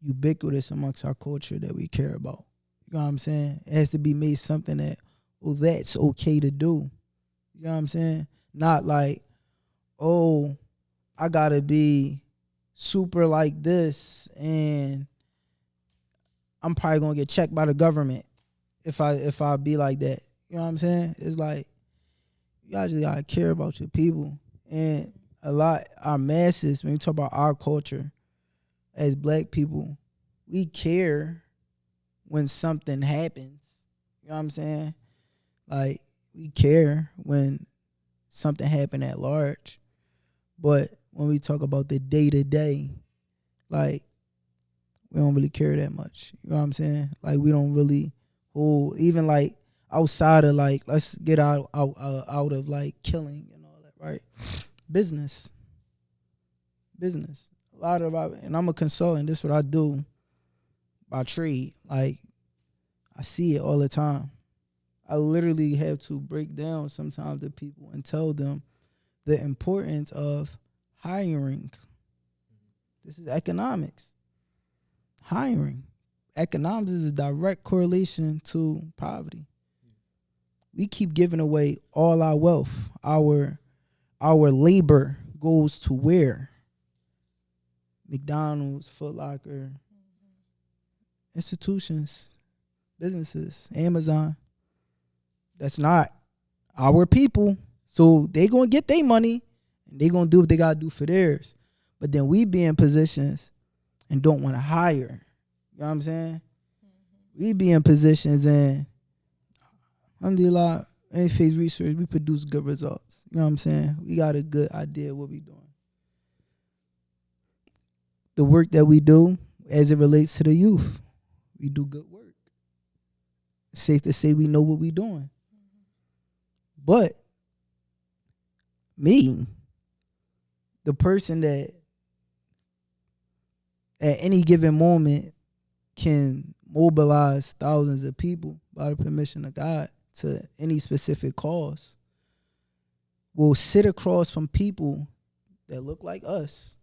ubiquitous amongst our culture that we care about. You know what I'm saying? It has to be made something that, oh, that's okay to do. You know what I'm saying? Not like, oh, I gotta be super like this and I'm probably gonna get checked by the government if I be like that. You know what I'm saying? It's like, you guys just gotta care about your people. And our masses, when we talk about our culture as black people, we care when something happens. You know what I'm saying? Like, we care when something happened at large. But when we talk about the day to day, like we don't really care that much. You know what I'm saying? Like we don't really hold even like outside of like let's get out of like killing and all that, right? Business. A lot of and I'm a consultant. This is what I do by trade. Like I see it all the time. I literally have to break down sometimes to people and tell them the importance of hiring. This is economics. Hiring. Economics is a direct correlation to poverty. We keep giving away all our wealth. Our labor goes to where? McDonald's, Foot Locker, institutions, businesses, Amazon. That's not our people. So they going to get their money and they going to do what they got to do for theirs. But then we be in positions and don't want to hire. You know what I'm saying? We be in positions and alhamdulillah, any phase research, we produce good results. You know what I'm saying? We got a good idea of what we doing. The work that we do as it relates to the youth, we do good work. It's safe to say we know what we doing. But me, the person that at any given moment can mobilize thousands of people by the permission of God to any specific cause, will sit across from people that look like us,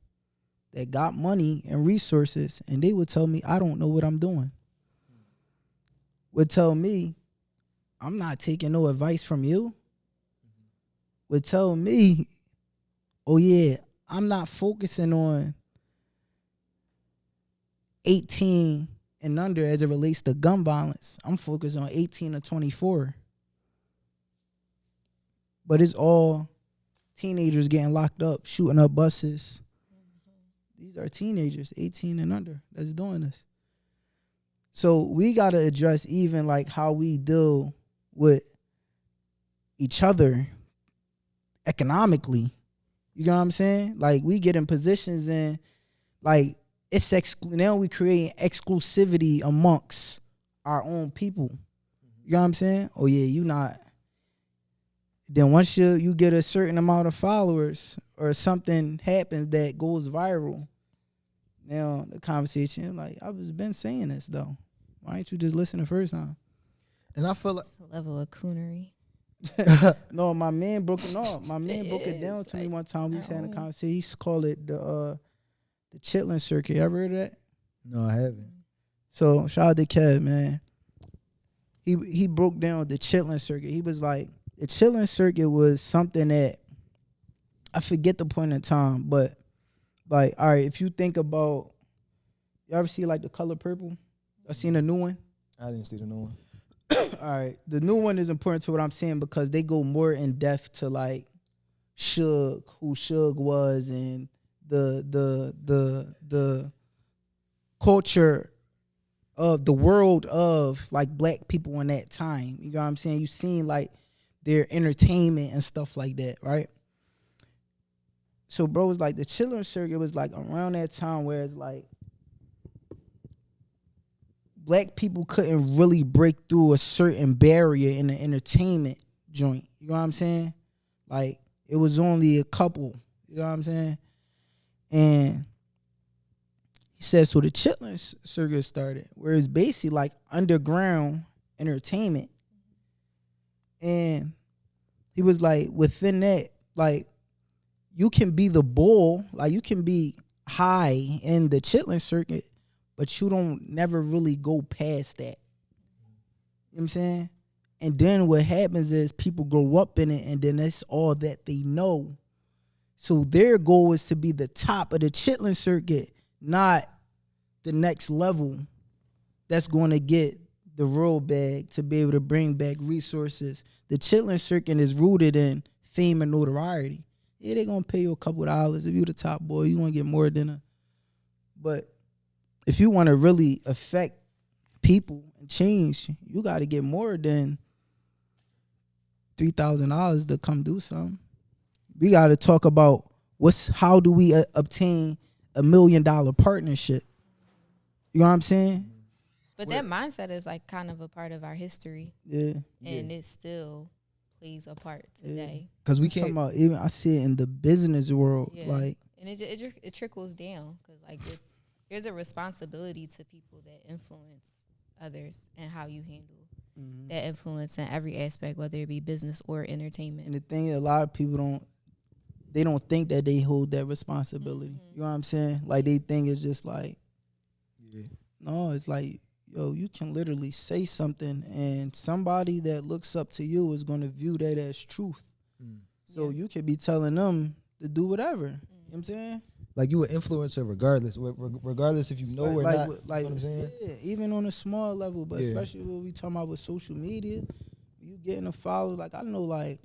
that got money and resources, and they would tell me, I don't know what I'm doing. Would tell me, I'm not taking no advice from you. Would tell me, oh yeah, I'm not focusing on 18 and under as it relates to gun violence. I'm focused on 18 to 24. But it's all teenagers getting locked up, shooting up buses. These are teenagers, 18 and under, that's doing this. So we got to address even like how we deal with each other economically. You know what I'm saying? Like we get in positions and like it's now we create exclusivity amongst our own people. You know what I'm saying? Oh yeah, you not. Then once you get a certain amount of followers or something happens that goes viral, now the conversation like I was been saying this though. Why ain't you just listen the first time? And I feel like It's a level of coonery. No, my man broke it off. My man broke it down to me one time. We was having a conversation. He used to call it the chitlin circuit. You ever heard of that? no, I haven't. So shout out to Kev, man. He broke down the chitlin circuit. He was like, the chitlin circuit was something that I forget the point in time, but like, all right, if you think about, you ever see like The Color Purple? I seen a new one. I didn't see the new one. All right, the new one is important to what I'm saying because they go more in depth to like Suge, who Suge was, and the culture of the world of like black people in that time. You know what I'm saying? You seen like their entertainment and stuff like that, right? So bro, was like the children's circuit was like around that time where it's like black people couldn't really break through a certain barrier in the entertainment joint. You know what I'm saying? Like it was only a couple. You know what I'm saying? And he said, so the chitlin circuit started, where it's basically like underground entertainment. And he was like, within that, like, you can be the bull, like you can be high in the chitlin circuit, but you don't never really go past that. You know what I'm saying? And then what happens is people grow up in it, and then that's all that they know. So their goal is to be the top of the chitlin circuit, not the next level that's going to get the real bag to be able to bring back resources. The chitlin circuit is rooted in fame and notoriety. Yeah, they're going to pay you a couple dollars. If you're the top boy, you're going to get more than a... But if you want to really affect people and change, you got to get more than $3,000 to come do something. We got to talk about how do we obtain $1 million partnership? You know what I'm saying? But that mindset is like kind of a part of our history. Yeah. And it still plays a part today. Because we I'm talking can't. about, even I see it in the business world. Yeah. Like, and it trickles down because like there's a responsibility to people that influence others and how you handle that influence in every aspect, whether it be business or entertainment. and the thing is, a lot of people don't think that they hold that responsibility. You know what I'm saying? Like, they think it's just like, no, it's like, yo, you can literally say something and somebody that looks up to you is going to view that as truth. So you could be telling them to do whatever. You know what I'm saying? Like, you an influencer regardless if you know or like, not. Like, you know what I'm saying? yeah, even on a small level, but especially what we talking about with social media, you getting a follow. Like, I know, like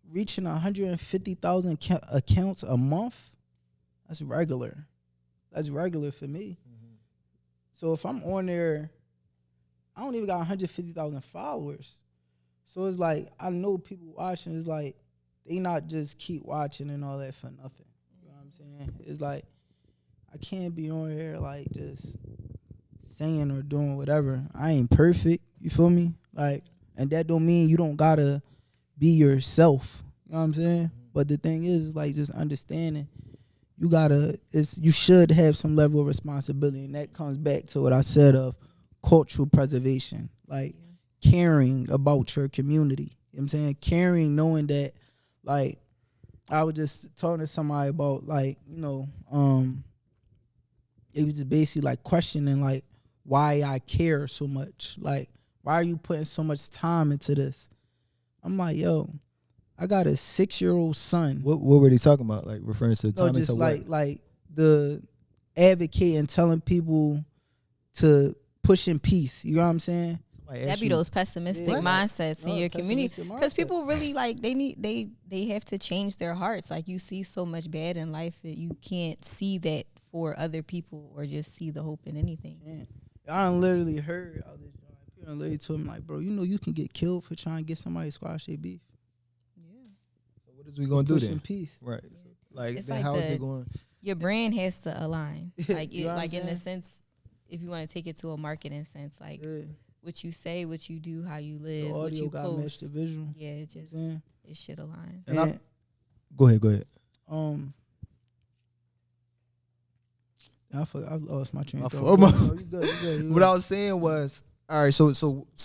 reaching 150,000 accounts a month, that's regular. That's regular for me. So if I'm on there, I don't even got 150,000 followers. So it's like, I know people watching. It's like, they not just keep watching and all that for nothing. You know what I'm saying? It's like, I can't be on here like just saying or doing whatever. I ain't perfect. You feel me? Like, and that don't mean you don't gotta be yourself. You know what I'm saying? But the thing is like, just understanding you should have some level of responsibility, and that comes back to what I said of cultural preservation, like caring about your community. You know what I'm saying? Caring, knowing that, like, I was just talking to somebody about, like, you know, it was just basically like questioning like why I care so much. Like, why are you putting so much time into this? I'm like, yo, I got a 6-year-old son. What were they talking about? Like, referring to time just into like what? like the advocating, telling people to push in peace. You know what I'm saying? That be those pessimistic mindsets in your community, because people really like they have to change their hearts. Like, you see so much bad in life that you can't see that for other people or just see the hope in anything. Man, I done literally heard all this. People done literally told me like, bro, you know you can get killed for trying to get somebody to squash their beef. So what is we gonna do Push then? in peace. Right. So, like, It's then like how is it going? Your brand has to align, like You know what like I'm in the saying? sense, if you want to take it to a marketing sense, like what you say, what you do, how you live, The what audio you got matched post. the visual. Yeah, it just Yeah. it should align. And Go ahead. I lost my train of My thought. fault. No, you good. What I was saying was, all right. So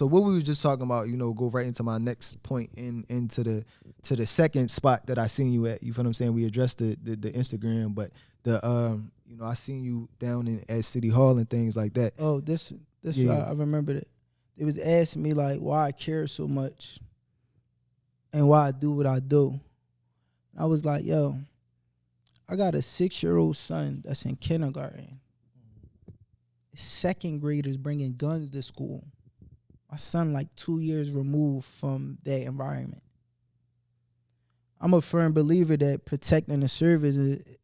what we was just talking about, you know, go right into my next point into the second spot that I seen you at. You feel what I'm saying? We addressed the Instagram, but you know, I seen you down at City Hall and things like that. Oh, this I remembered it. They was asking me like why I care so much and why I do what I do. I was like, yo, I got a 6-year-old son that's in kindergarten. Second graders bringing guns to school. My son like 2 years removed from that environment. I'm a firm believer that protecting the service,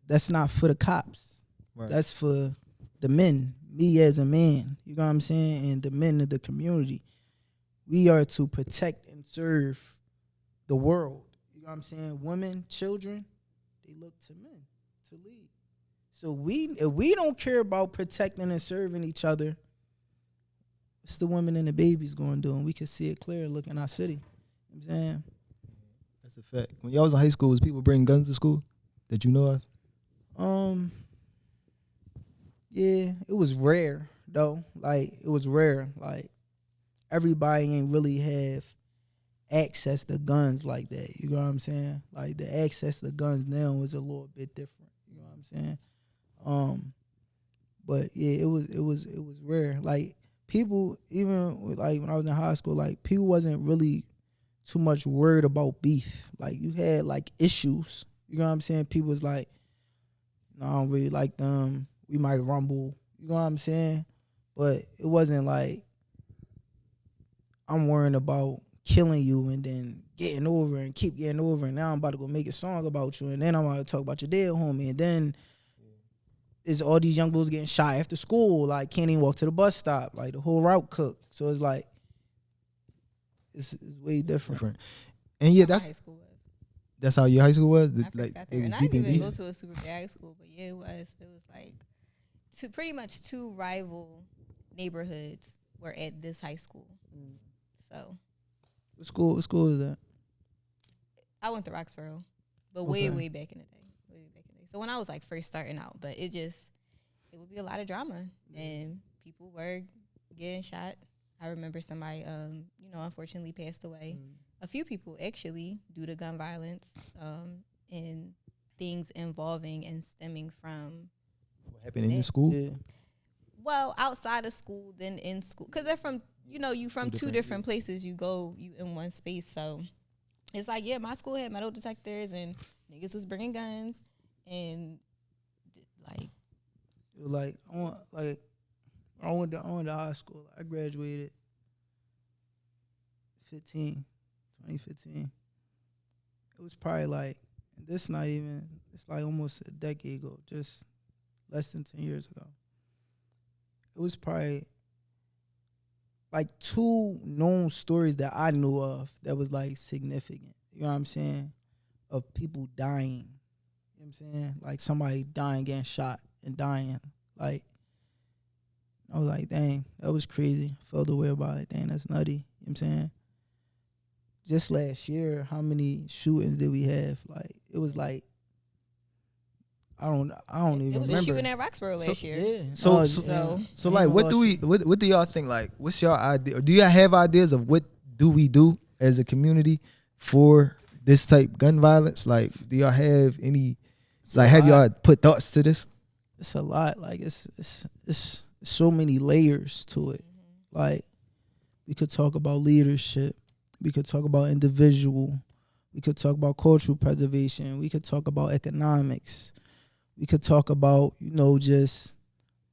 that's not for the cops. Right. That's for the men, me as a man, you know what I'm saying, and the men of the community. We are to protect and serve the world. You know what I'm saying? Women, children, they look to men to lead. So if we don't care about protecting and serving each other, what's the women and the babies going to do? And we can see it clear looking at our city. You know what I'm saying? That's a fact. When y'all was in high school, was people bringing guns to school that you know of? Yeah, it was rare though. Like, it was rare. Like, everybody ain't really have access to guns like that. You know what I'm saying? Like, the access to guns now is a little bit different. You know what I'm saying? But yeah, it was rare. Like, people, even like when I was in high school, like, people wasn't really too much worried about beef. Like, you had like issues. You know what I'm saying? People was like, no, I don't really like them. We might rumble. You know what I'm saying? But it wasn't like I'm worrying about killing you and then getting over and keep getting over, and now I'm about to go make a song about you, and then I'm about to talk about your dead homie, and then is all these young boys getting shot after school, like can't even walk to the bus stop, like the whole route cooked. So it's like it's way different. And yeah, How my that's high school was. That's how your high school was? I first got there. And I didn't even go to a super big high school, but yeah, it was. It was like pretty much two rival neighborhoods were at this high school. So. What school is that? I went to Roxborough, but way back in the day. Way back in the day. So when I was like first starting out, but it would be a lot of drama, and people were getting shot. I remember somebody, unfortunately passed away. A few people actually due to gun violence, and things involving and stemming from what happened in the school. Yeah. Well, outside of school, then in school, because they're from you from two different places. You in one space, so it's like my school had metal detectors and niggas was bringing guns and like it was like I went to high school. I graduated 2015. It was probably like it's like almost a decade ago, just less than 10 years ago. It was probably like two known stories that I knew of that was like significant. You know what I'm saying? Of people dying. You know what I'm saying? Like somebody dying, getting shot and dying. Like, I was like, dang, that was crazy. Felt the way about it. Dang, that's nutty. You know what I'm saying? Just last year, how many shootings did we have? Like, it was like, I don't even remember. It was a shooting at Roxborough last year. Yeah. So like, what do y'all think? Like, what's your idea? Do y'all have ideas of what do we do as a community for this type gun violence? Like, do y'all have any? Have y'all put thoughts to this? It's a lot. Like, it's so many layers to it. Like, we could talk about leadership. We could talk about individual. We could talk about cultural preservation. We could talk about economics. We could talk about, just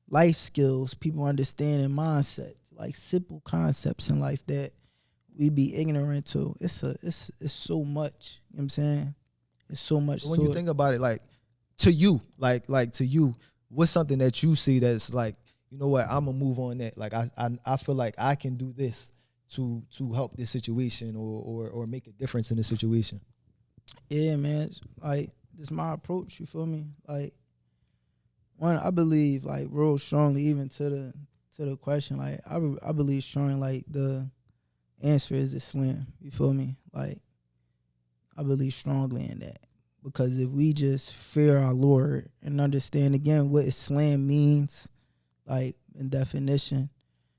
life skills, people understanding mindset, like simple concepts in life that we be ignorant to. It's so much. You know what I'm saying? It's so much. When you think about it, like to you, to you, what's something that you see that's like, you know what, I'm gonna move on that. Like I feel like I can do this to help this situation or make a difference in the situation. Yeah, man. It's like, this is my approach, you feel me? Like, one, I believe, like, real strongly, even to the question, like, I believe strongly, like, the answer is Islam, you feel me? Like, I believe strongly in that. Because if we just fear our Lord and understand, again, what Islam means, like, in definition,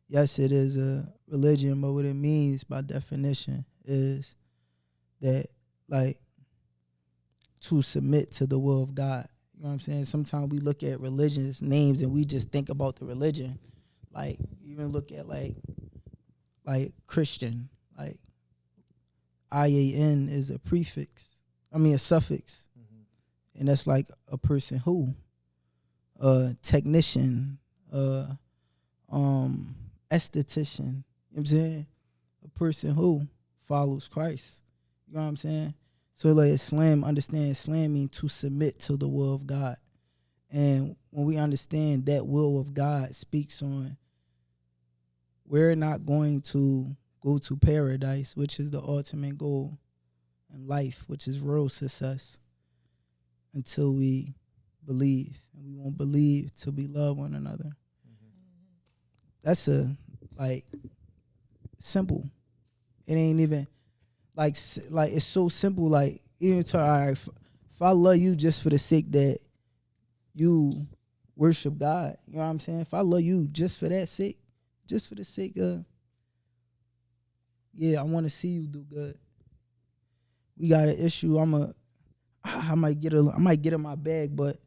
yes, it is a religion, but what it means by definition is that, like, to submit to the will of God. You know what I'm saying? Sometimes we look at religions names and we just think about the religion. Like, even look at like Christian. Like, IAN is a suffix. Mm-hmm. And that's like a person who, technician, esthetician. You know what I'm saying? A person who follows Christ. You know what I'm saying? So like Islam, understand Islam means to submit to the will of God. And when we understand that will of God speaks on, we're not going to go to paradise, which is the ultimate goal in life, which is real success, until we believe. And we won't believe till we love one another. Mm-hmm. That's simple. It ain't even like it's so simple. Like, even to, all right, if I love you just for the sake that you worship God, you know what I'm saying? If I love you just for that sake, just for the sake of, I want to see you do good. We got an issue. I might get in my bag, but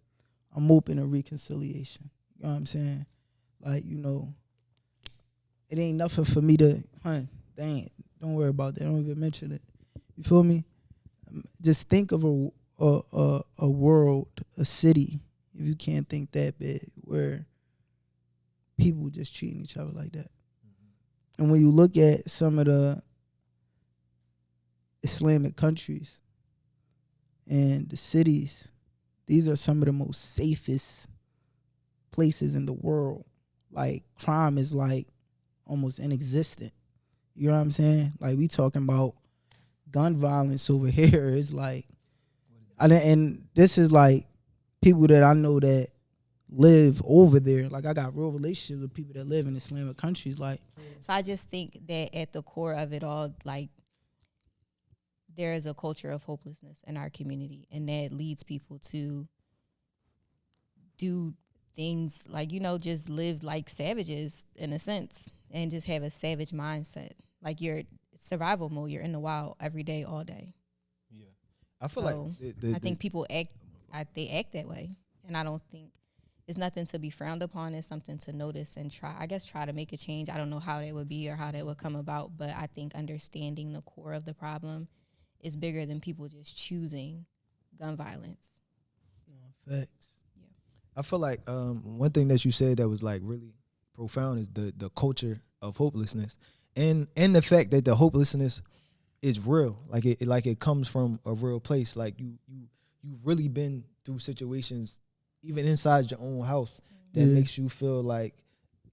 I'm open to reconciliation. You know what I'm saying? Like, it ain't nothing for me to, dang, don't worry about that. Don't even mention it. You feel me? Just think of a world, a city, if you can't think that big, where people just treating each other like that. Mm-hmm. And when you look at some of the Islamic countries and the cities, these are some of the most safest places in the world. Like, crime is like almost inexistent. You know what I'm saying? Like, we talking about gun violence over here is like and this is like people that I know that live over there. Like I got real relationships with people that live in Islamic countries. Like, So I just think that at the core of it all, like, there is a culture of hopelessness in our community, and that leads people to do things like, just live like savages in a sense, and just have a savage mindset. Like, you're survival mode. You're in the wild every day, all day. Yeah, I feel So like I think people act that way, and I don't think it's nothing to be frowned upon. It's something to notice and try to make a change. I don't know how that would be or how that would come about, but I think understanding the core of the problem is bigger than people just choosing gun violence. facts. I feel like one thing that you said that was like really profound is the culture of hopelessness, and the fact that the hopelessness is real. Like it comes from a real place. Like you've really been through situations, even inside your own house, that makes you feel like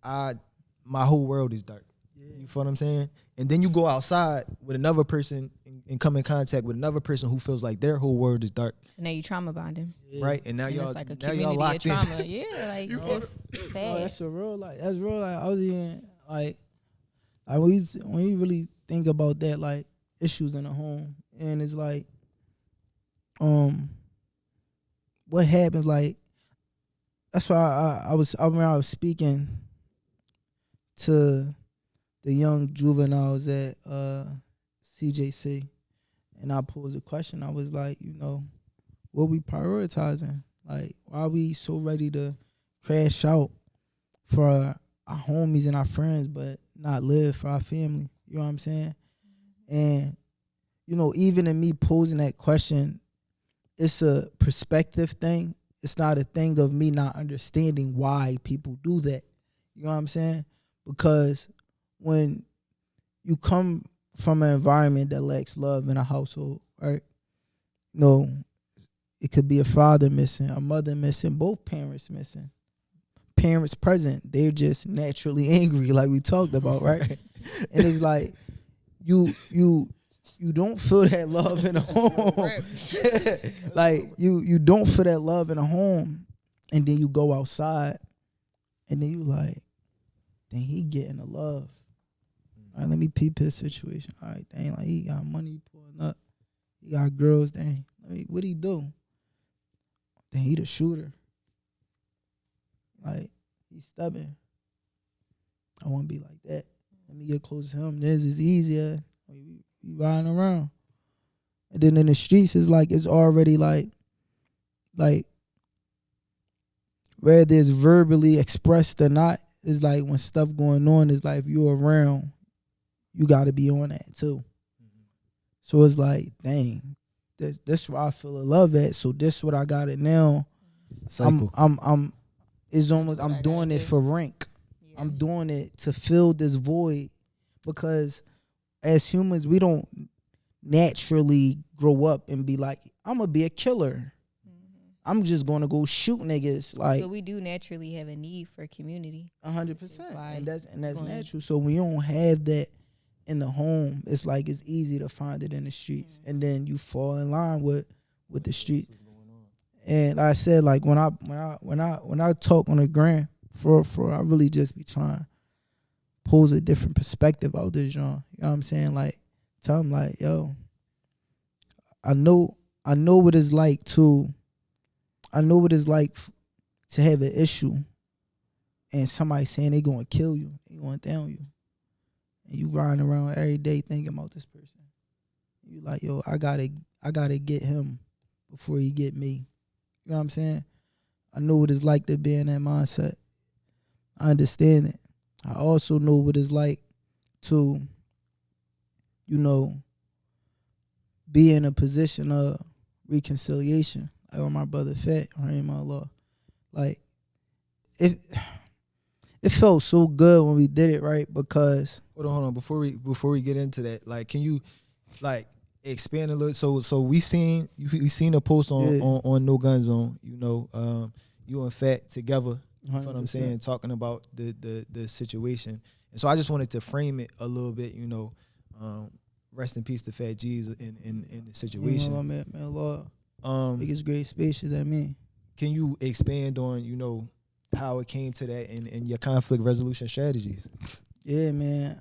my whole world is dark. You feel what I'm saying? And then you go outside with another person and come in contact with another person who feels like their whole world is dark. So now you trauma bonding. Right? And now And y'all, it's like a now y'all community of locked trauma. in. Yeah, like it's sad. Oh, that's a real like. That's real like. I was even like when you really think about that, like issues in the home, and it's like, what happens? Like that's why I remember I was speaking to the young juveniles at CJC, and I posed a question. I was like, what we prioritizing? Like, why are we so ready to crash out for our homies and our friends, but not live for our family? You know what I'm saying? And, even in me posing that question, it's a perspective thing. It's not a thing of me not understanding why people do that. You know what I'm saying? Because when you come from an environment that lacks love in a household, right? It could be a father missing, a mother missing, both parents missing. Parents present, they're just naturally angry, like we talked about, right? And it's like you don't feel that love in a home. Like you don't feel that love in a home, and then you go outside, and then you like, then he getting the love. All right, let me peep his situation. All right, dang, like he got money pulling up, he got girls. Dang, what he do? Then he the shooter. Like, he's stubborn. I want to be like that. Let me get close to him. This is easier. We riding around. And then in the streets, it's already like whether it's verbally expressed or not, it's like when stuff going on, it's like if you're around, you got to be on that too. So it's like, dang, this where I feel a love at. So this what I got it now. Cycle. I'm it's almost I'm doing it for rank. Yeah. I'm doing it to fill this void, because as humans we don't naturally grow up and be like, I'm gonna be a killer. I'm just gonna go shoot niggas. Like, But we do naturally have a need for community. 100%, why and that's going- natural. So when you don't have that in the home, it's like it's easy to find it in the streets, and then you fall in line with the streets. And like I said, like when I talk on the gram, for I really just be trying to pose a different perspective out this genre. You know what I'm saying? Like, tell them like, yo, I know what it's like to have an issue and somebody saying they gonna kill you, they gonna down you, and you riding around every day thinking about this person. You like, yo, I gotta get him before he get me. You know what I'm saying? I know what it's like to be in that mindset. I understand it. I also know what it's like to, be in a position of reconciliation. Like with my brother Fat, rahimahullah. Like, it felt so good when we did it, right? Because Hold on. Before we get into that, like, can you like expand a little? So we seen a post on No Gun Zone. You and Fat together. You know what I'm saying? Talking about the situation, and so I just wanted to frame it a little bit. Rest in peace to Fat G's in the situation. Man, Lord. Biggest great spacious at me. Can you expand on, you know, how it came to that and your conflict resolution strategies? Yeah, man.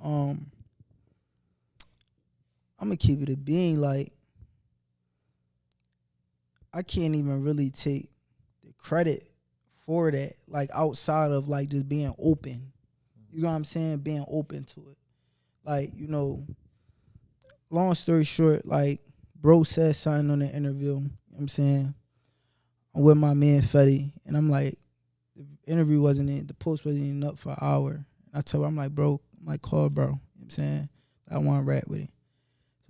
I'm gonna keep it a being. Like, I can't even really take the credit for that. Like, outside of like just being open. You know what I'm saying? Being open to it. Like, you know, long story short, like, bro said something on the interview. You know what I'm saying? I'm with my man Fetty, and I'm like, the interview wasn't in, the post wasn't even up for an hour. And I told him, I'm like, bro, I'm like, call bro. You know what I'm saying? I want to rap with him.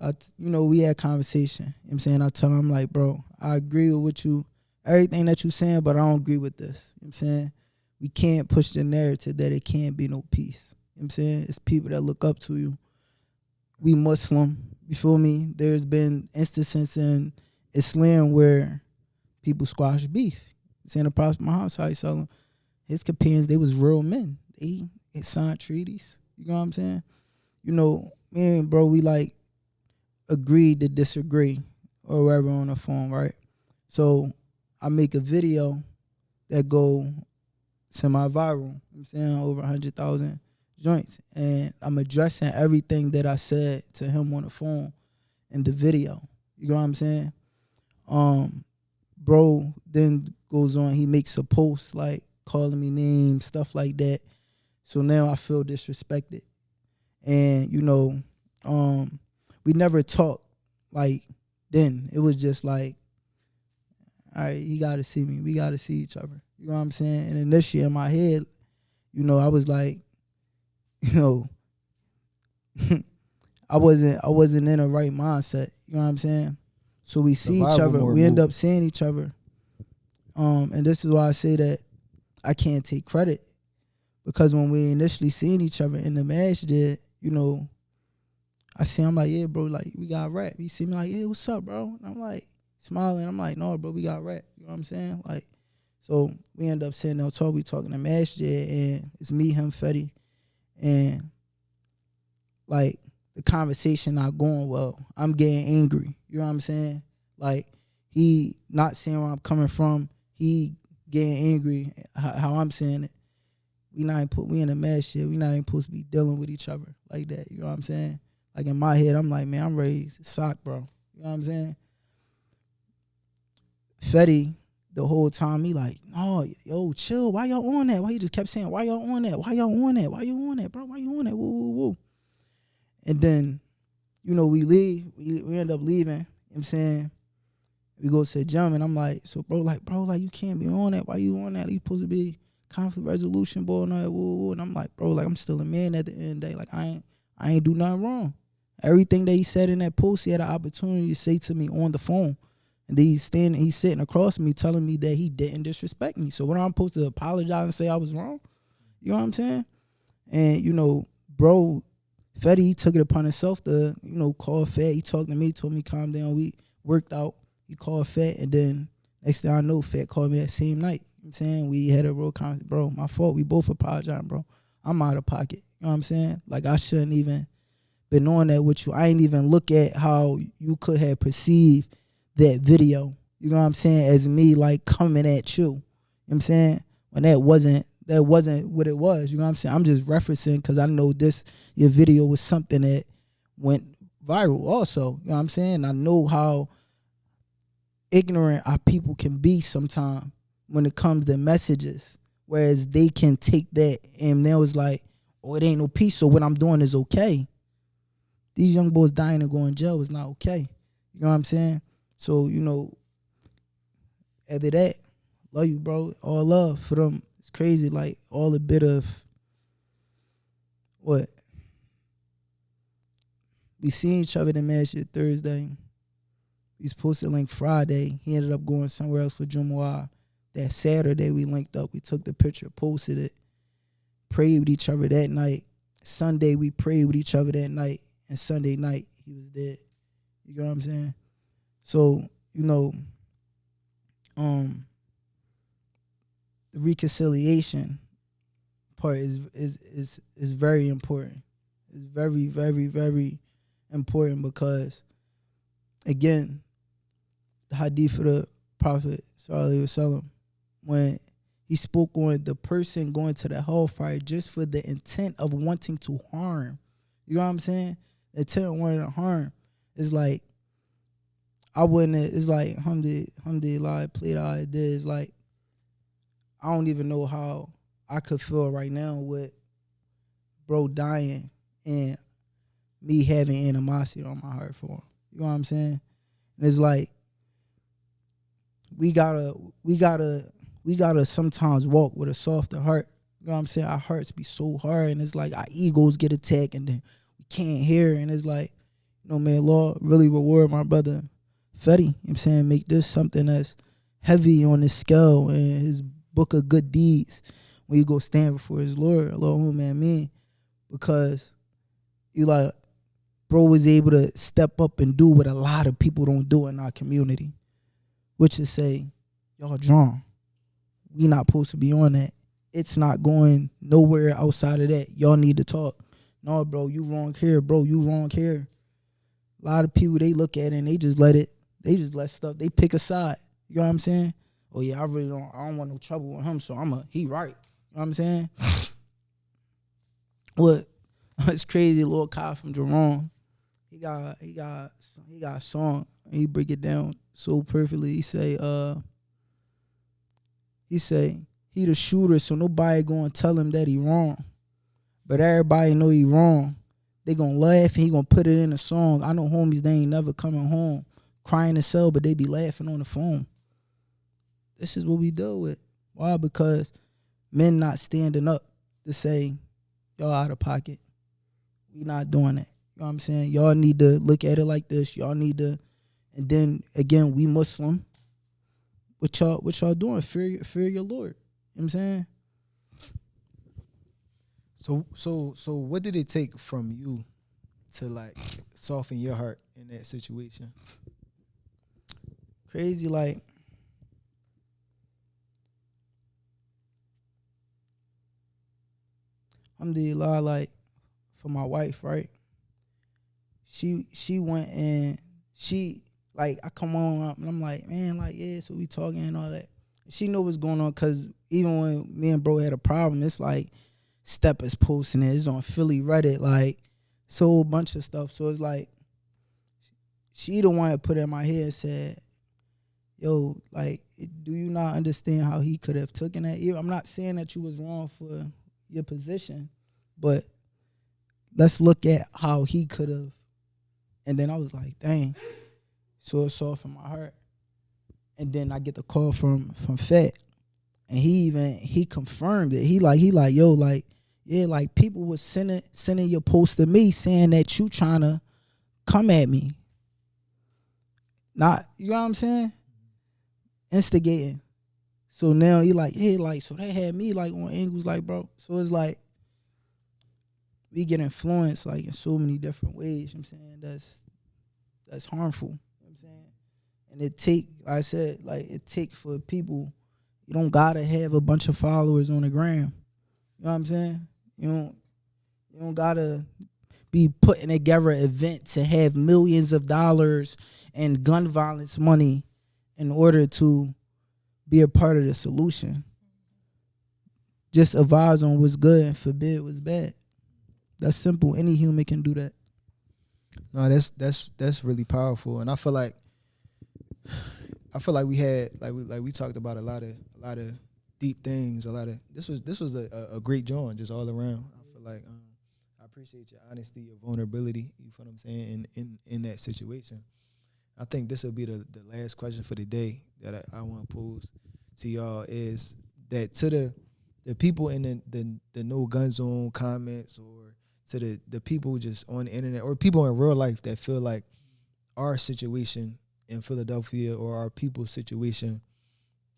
So you know, we had conversation. You know what I'm saying? I tell him, I'm like, bro, I agree with what you, everything that you saying, but I don't agree with this. You know what I'm saying? We can't push the narrative that it can't be no peace. You know what I'm saying? It's people that look up to you. We Muslim, you feel me? There's been instances in Islam where people squash beef. Saying the Prophet Muhammad, his companions, they was real men. They signed treaties. You know what I'm saying? You know, me and bro, we like agreed to disagree or whatever on the phone, right? So I make a video that go semi-viral. You know what I'm saying? Over 100,000 joints. And I'm addressing everything that I said to him on the phone in the video. You know what I'm saying? Bro then goes on, he makes a post like calling me names, stuff like that. So now I feel disrespected. And, you know, we never talked like then. It was just like, all right, you gotta see me. We gotta see each other. You know what I'm saying? And initially in my head, you know, I was like, you know, I wasn't in the right mindset. You know what I'm saying? So we see each other. We end up seeing each other. And this is why I say that I can't take credit. Because when we initially seen each other in the masjid, you know, I see him like, yeah, bro, like, we got rap. He see me like, yeah, what's up, bro? And I'm like, smiling. I'm like, no, bro, we got rap. You know what I'm saying? Like, so we end up sitting there talking. We talking to masjid, and it's me, him, Fetty. And, like, the conversation not going well. I'm getting angry. You know what I'm saying? Like, he not seeing where I'm coming from. He getting angry how I'm saying it. We in a masjid. We not even supposed to be dealing with each other like that. You know what I'm saying? Like, in my head, I'm like, man, I'm ready to sock, bro. You know what I'm saying? Fetty, the whole time, he like, no, yo, chill. Why y'all on that? Why he just kept saying, why y'all on that? Why y'all on that? Why you on that, bro? Why you on that? Woo, woo, woo. And then, you know, we leave. We end up leaving. You know what I'm saying? We go to the gym, and I'm like, so, bro, you can't be on that. Why you on that? You supposed to be conflict resolution, boy, and all that, woo, woo. And I'm like, bro, like, I'm still a man at the end of the day. Like, I ain't do nothing wrong. Everything that he said in that post, he had an opportunity to say to me on the phone. And then he's sitting across me telling me that he didn't disrespect me. So when I'm supposed to apologize and say I was wrong? You know what I'm saying? And, you know, bro, Fetty, he took it upon himself to, you know, call Fat. He talked to me, told me calm down. We worked out. He called Fat, and then next thing I know, Fat called me that same night. You know what I'm saying? We had a real conversation. Bro, my fault. We both apologized, bro. I'm out of pocket. You know what I'm saying? Like, I shouldn't even been on that with you. I ain't even look at how you could have perceived that video. You know what I'm saying? As me, like, coming at you. You know what I'm saying? When that wasn't what it was. You know what I'm saying? I'm just referencing because I know your video was something that went viral also. You know what I'm saying? I know how ignorant our people can be sometimes when it comes to messages. Whereas they can take that and they was like, oh, it ain't no peace, so what I'm doing is okay. These young boys dying and going to jail is not okay. You know what I'm saying? So, you know, after that, love you, bro. All love for them. It's crazy, like, all a bit of what? We seen each other in Masjid Thursday. We supposed to link Friday. He ended up going somewhere else for Jumu'ah. That Saturday we linked up. We took the picture, posted it, prayed with each other that night. Sunday we prayed with each other that night. And Sunday night he was dead. You know what I'm saying? So, you know, the reconciliation part is very important. It's very, very, very important because, again, the hadith of the Prophet sallallahu alaihi wasallam when he spoke on the person going to the hellfire just for the intent of wanting to harm. You know what I'm saying? The intent of wanting to harm. It's like, I wouldn't, it's like, alhamdulillah, I played all I did. It's like, I don't even know how I could feel right now with bro dying and me having animosity on my heart for him. You know what I'm saying? And it's like, we gotta sometimes walk with a softer heart. You know what I'm saying? Our hearts be so hard, and it's like our egos get attacked, and then we can't hear. And it's like, you know, man, Lord really reward my brother Fetty. You know what I'm saying? Make this something that's heavy on his scale and his book of good deeds when you go stand before his Lord, Lord, man, me, because you like, bro was able to step up and do what a lot of people don't do in our community, which is say, y'all drawn. We not supposed to be on that. It's not going nowhere outside of that. Y'all need to talk. No, bro, you wrong here. Bro, you wrong here. A lot of people, they look at it and they just let stuff, they pick a side. You know what I'm saying? Oh yeah, I don't want no trouble with him, so he right. You know what I'm saying? What? It's crazy, Lil Kai from Jerome. He got a song and he break it down so perfectly. He say he the shooter, so nobody gonna tell him that he wrong. But everybody know he wrong. They gonna laugh and he gonna put it in a song. I know homies, they ain't never coming home crying in cell, but they be laughing on the phone. This is what we deal with. Why? Because men not standing up to say, y'all out of pocket. We not doing that. You know what I'm saying? Y'all need to look at it like this. Y'all need to, and then again, we Muslim. What y'all doing? Fear your Lord. You know what I'm saying? So what did it take from you to like soften your heart in that situation? Crazy, like, alhamdulillah, like, for my wife, right? She went and she, like, I come on and I'm like, man, like, yeah, so we talking and all that. She know what's going on, because even when me and bro had a problem, it's like Step is posting it. It's on Philly Reddit, like, so a bunch of stuff. So it's like, she the one that put it in my head and said, yo, like, do you not understand how he could have taken that? I'm not saying that you was wrong for your position, but let's look at how he could have. And then I was like, dang. So it's off in my heart. And then I get the call from Fett, and he confirmed it. He like, yo, like, yeah, like, people was sending your post to me saying that you trying to come at me. Not, you know what I'm saying? Instigating. So now he like, hey, like, so they had me like on angles, like, bro. So it's like, we get influenced like in so many different ways. You know what I'm saying? That's harmful. You know what I'm saying? And it take, like I said, like, it take for people, you don't gotta have a bunch of followers on the gram. You know what I'm saying? You don't gotta be putting together an event to have millions of dollars and gun violence money in order to be a part of the solution. Just advise on what's good and forbid what's bad. That's simple. Any human can do that. No, that's really powerful, and I feel like we had we talked about a lot of deep things. This was a great joint just all around. I feel like I appreciate your honesty, your vulnerability. You feel what I'm saying in that situation. I think this will be the last question for the day that I want to pose to y'all, is that to the people in the no gun zone comments, or to the people just on the internet, or people in real life that feel like our situation in Philadelphia or our people's situation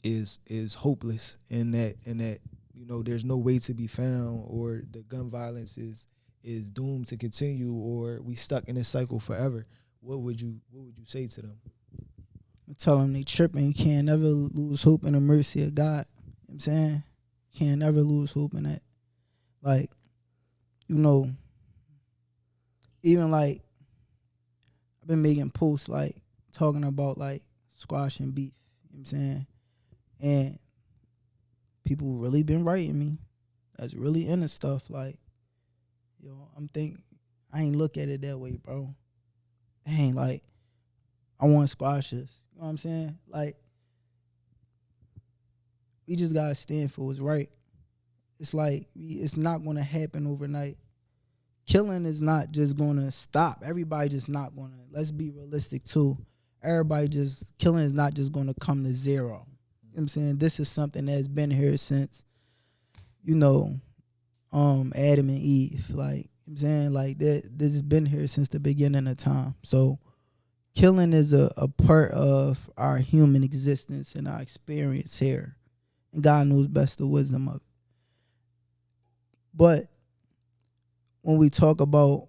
is hopeless, and that you know there's no way to be found, or the gun violence is doomed to continue, or we stuck in this cycle forever. What would you say to them? I tell them they tripping. You can't never lose hope in the mercy of God. You know what I'm saying? Can't never lose hope in that. Like, you know, even like, I've been making posts like talking about like squashing beef. You know what I'm saying? And people really been writing me that's really into stuff. Like, yo, I ain't look at it that way, bro. I ain't like, I want to squash this. You know what I'm saying? Like, we just got to stand for what's right. It's like, it's not going to happen overnight. Killing is not just going to stop. Everybody just not going to. Let's be realistic, too. Killing is not just going to come to zero. You know what I'm saying? This is something that's been here since, Adam and Eve. Like, you know what I'm saying? Like, this has been here since the beginning of time. So, killing is a part of our human existence and our experience here. And God knows best the wisdom of it. But when we talk about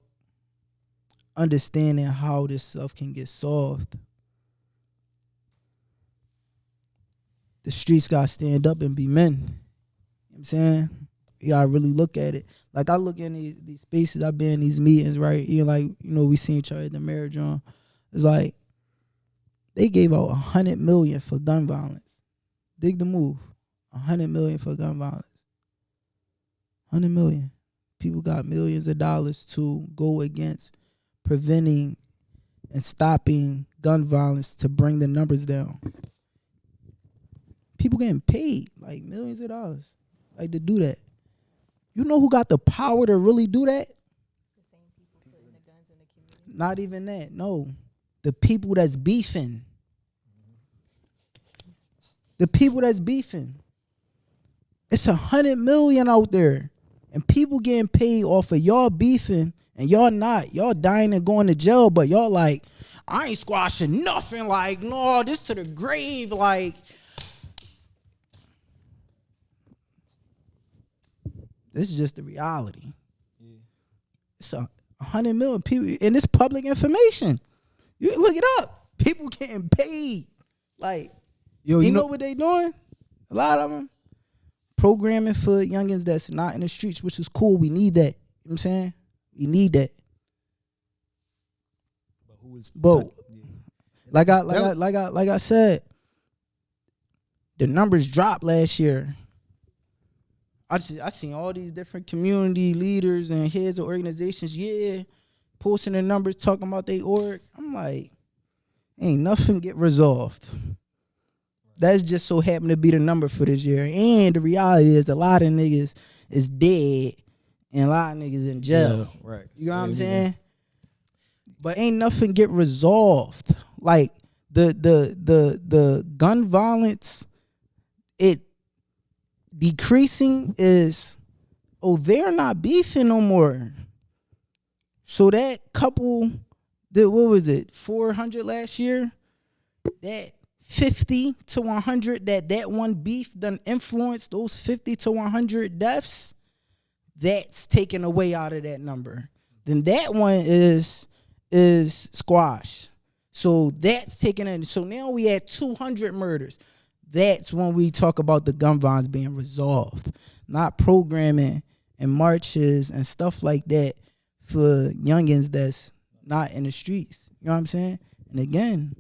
understanding how this stuff can get solved, the streets got to stand up and be men. You know what I'm saying? You got to really look at it. Like, I look in these spaces, I've been in these meetings, right? We seen each other at the marriage on. It's like, they gave out $100 million for gun violence. Dig the move. $100 million for gun violence. $100 million. People got millions of dollars to go against preventing and stopping gun violence to bring the numbers down. People getting paid like millions of dollars like to do that. You know who got the power to really do that? The same people putting the guns in the community. Not even that. No. The people that's beefing. The people that's beefing. It's $100 million out there. And people getting paid off of y'all beefing and y'all not. Y'all dying and going to jail, but y'all like, I ain't squashing nothing. Like, no, this to the grave. Like, this is just the reality. Yeah. It's 100 million people, and it's public information. You look it up. People getting paid. Like, yo, you know what they doing? A lot of them programming for youngins that's not in the streets, which is cool. We need that. You know what I'm saying? We need that. But who is? Like I said, the numbers dropped last year. I seen all these different community leaders and heads of organizations, posting their numbers, talking about they org. I'm like, ain't nothing get resolved. That's just so happened to be the number for this year. And the reality is a lot of niggas is dead and a lot of niggas in jail. Yeah, right. You know what I'm saying? But ain't nothing get resolved. Like the gun violence, it decreasing is, they're not beefing no more. So that couple, what was it, 400 last year? That 50 to 100 that one beef done influenced those 50 to 100 deaths, that's taken away out of that number. Then that one is squash. So that's taken in. So now we at 200 murders. That's when we talk about the gun violence being resolved, not programming and marches and stuff like that for youngins that's not in the streets. You know what I'm saying? And again,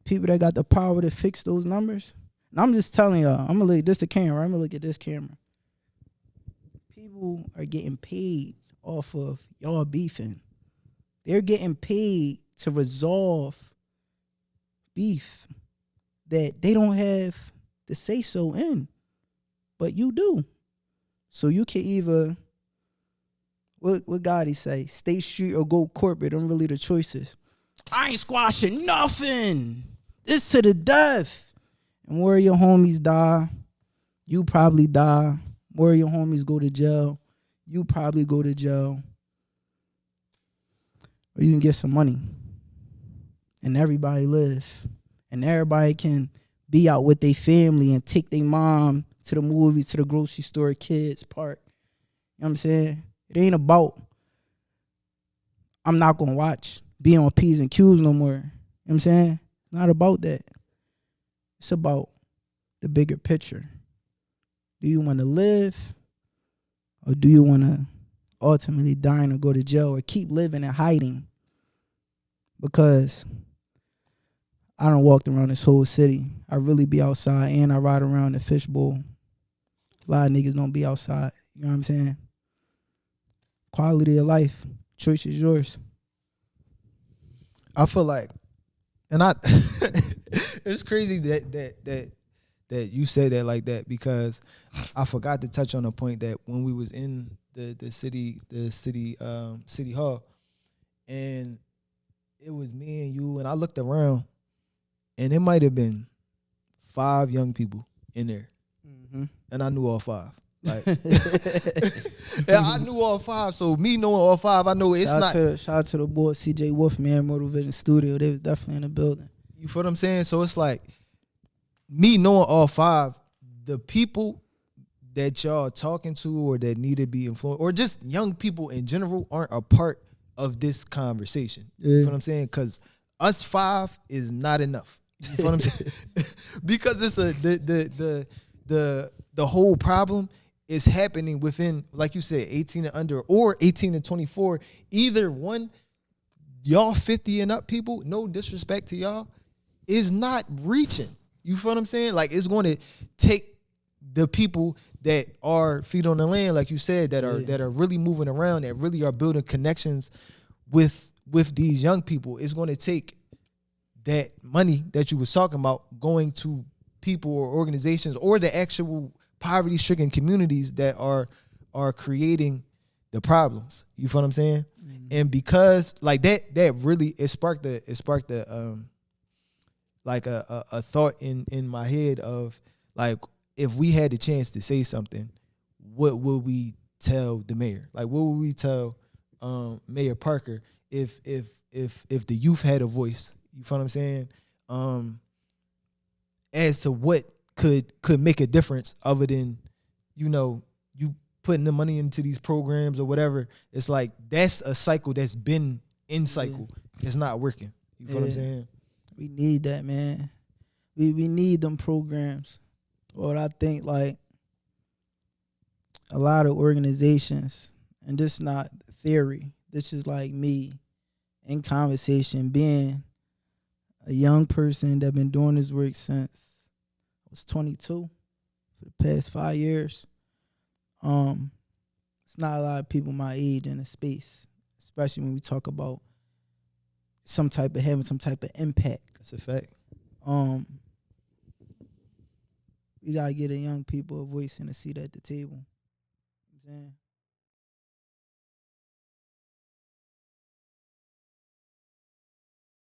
people that got the power to fix those numbers. And I'm just telling y'all, I'm gonna look at this camera. I'm gonna look at this camera. People are getting paid off of y'all beefing. They're getting paid to resolve beef that they don't have the say so in, but you do. So you can either, what Gotti say, stay street or go corporate. Them really the choices. I ain't squashing nothing. This to the death. And where your homies die, you probably die. Where your homies go to jail, you probably go to jail. Or you can get some money. And everybody live. And everybody can be out with their family and take their mom to the movies, to the grocery store, kids, park. You know what I'm saying? It ain't about, I'm not going to watch, be on P's and Q's no more. You know what I'm saying? Not about that. It's about the bigger picture. Do you want to live, or do you want to ultimately die or go to jail or keep living and hiding? Because I done walked around this whole city. I really be outside, and I ride around the fishbowl. A lot of niggas don't be outside. You know what I'm saying? Quality of life. Choice is yours. I feel like, and I, it's crazy that you say that like that, because I forgot to touch on the point that when we was in the city hall, and it was me and you, and I looked around, and it might have been 5 young people in there, and I knew all 5. Like, yeah, I knew all 5. So me knowing all 5, I know it's shout out to the boy CJ Wolf, man, Motor Vision Studio. They was definitely in the building. You feel what I'm saying? So it's like, me knowing all 5, the people that y'all talking to or that need to be influenced, or just young people in general, aren't a part of this conversation. You feel what I'm saying? Because us 5 is not enough. You feel what I'm saying? Because it's the whole problem is happening within, like you said, 18 and under, or 18 and 24. Either one, y'all 50 and up people, no disrespect to y'all, is not reaching. You feel what I'm saying? Like, it's going to take the people that are feet on the land, like you said, that are really moving around, that really are building connections with these young people. It's going to take that money that you was talking about going to people or organizations or the actual poverty-stricken communities that are creating the problems. You feel what I'm saying? Mm-hmm. And because like that really it sparked like a thought in my head of like, if we had the chance to say something, what would we tell the mayor? Like, what would we tell Mayor Parker if the youth had a voice? You feel what I'm saying? As to what could make a difference other than, you putting the money into these programs or whatever. It's like, that's a cycle that's been in cycle. It's not working. You feel what I'm saying? We need that, man. We need them programs. What I think, like, a lot of organizations, and this is not theory, this is like me in conversation, being a young person that been doing this work since I was 22 for the past 5 years. It's not a lot of people my age in the space, especially when we talk about having some type of impact. That's a fact. We gotta get the young people a voice and a seat at the table. You know what I'm saying?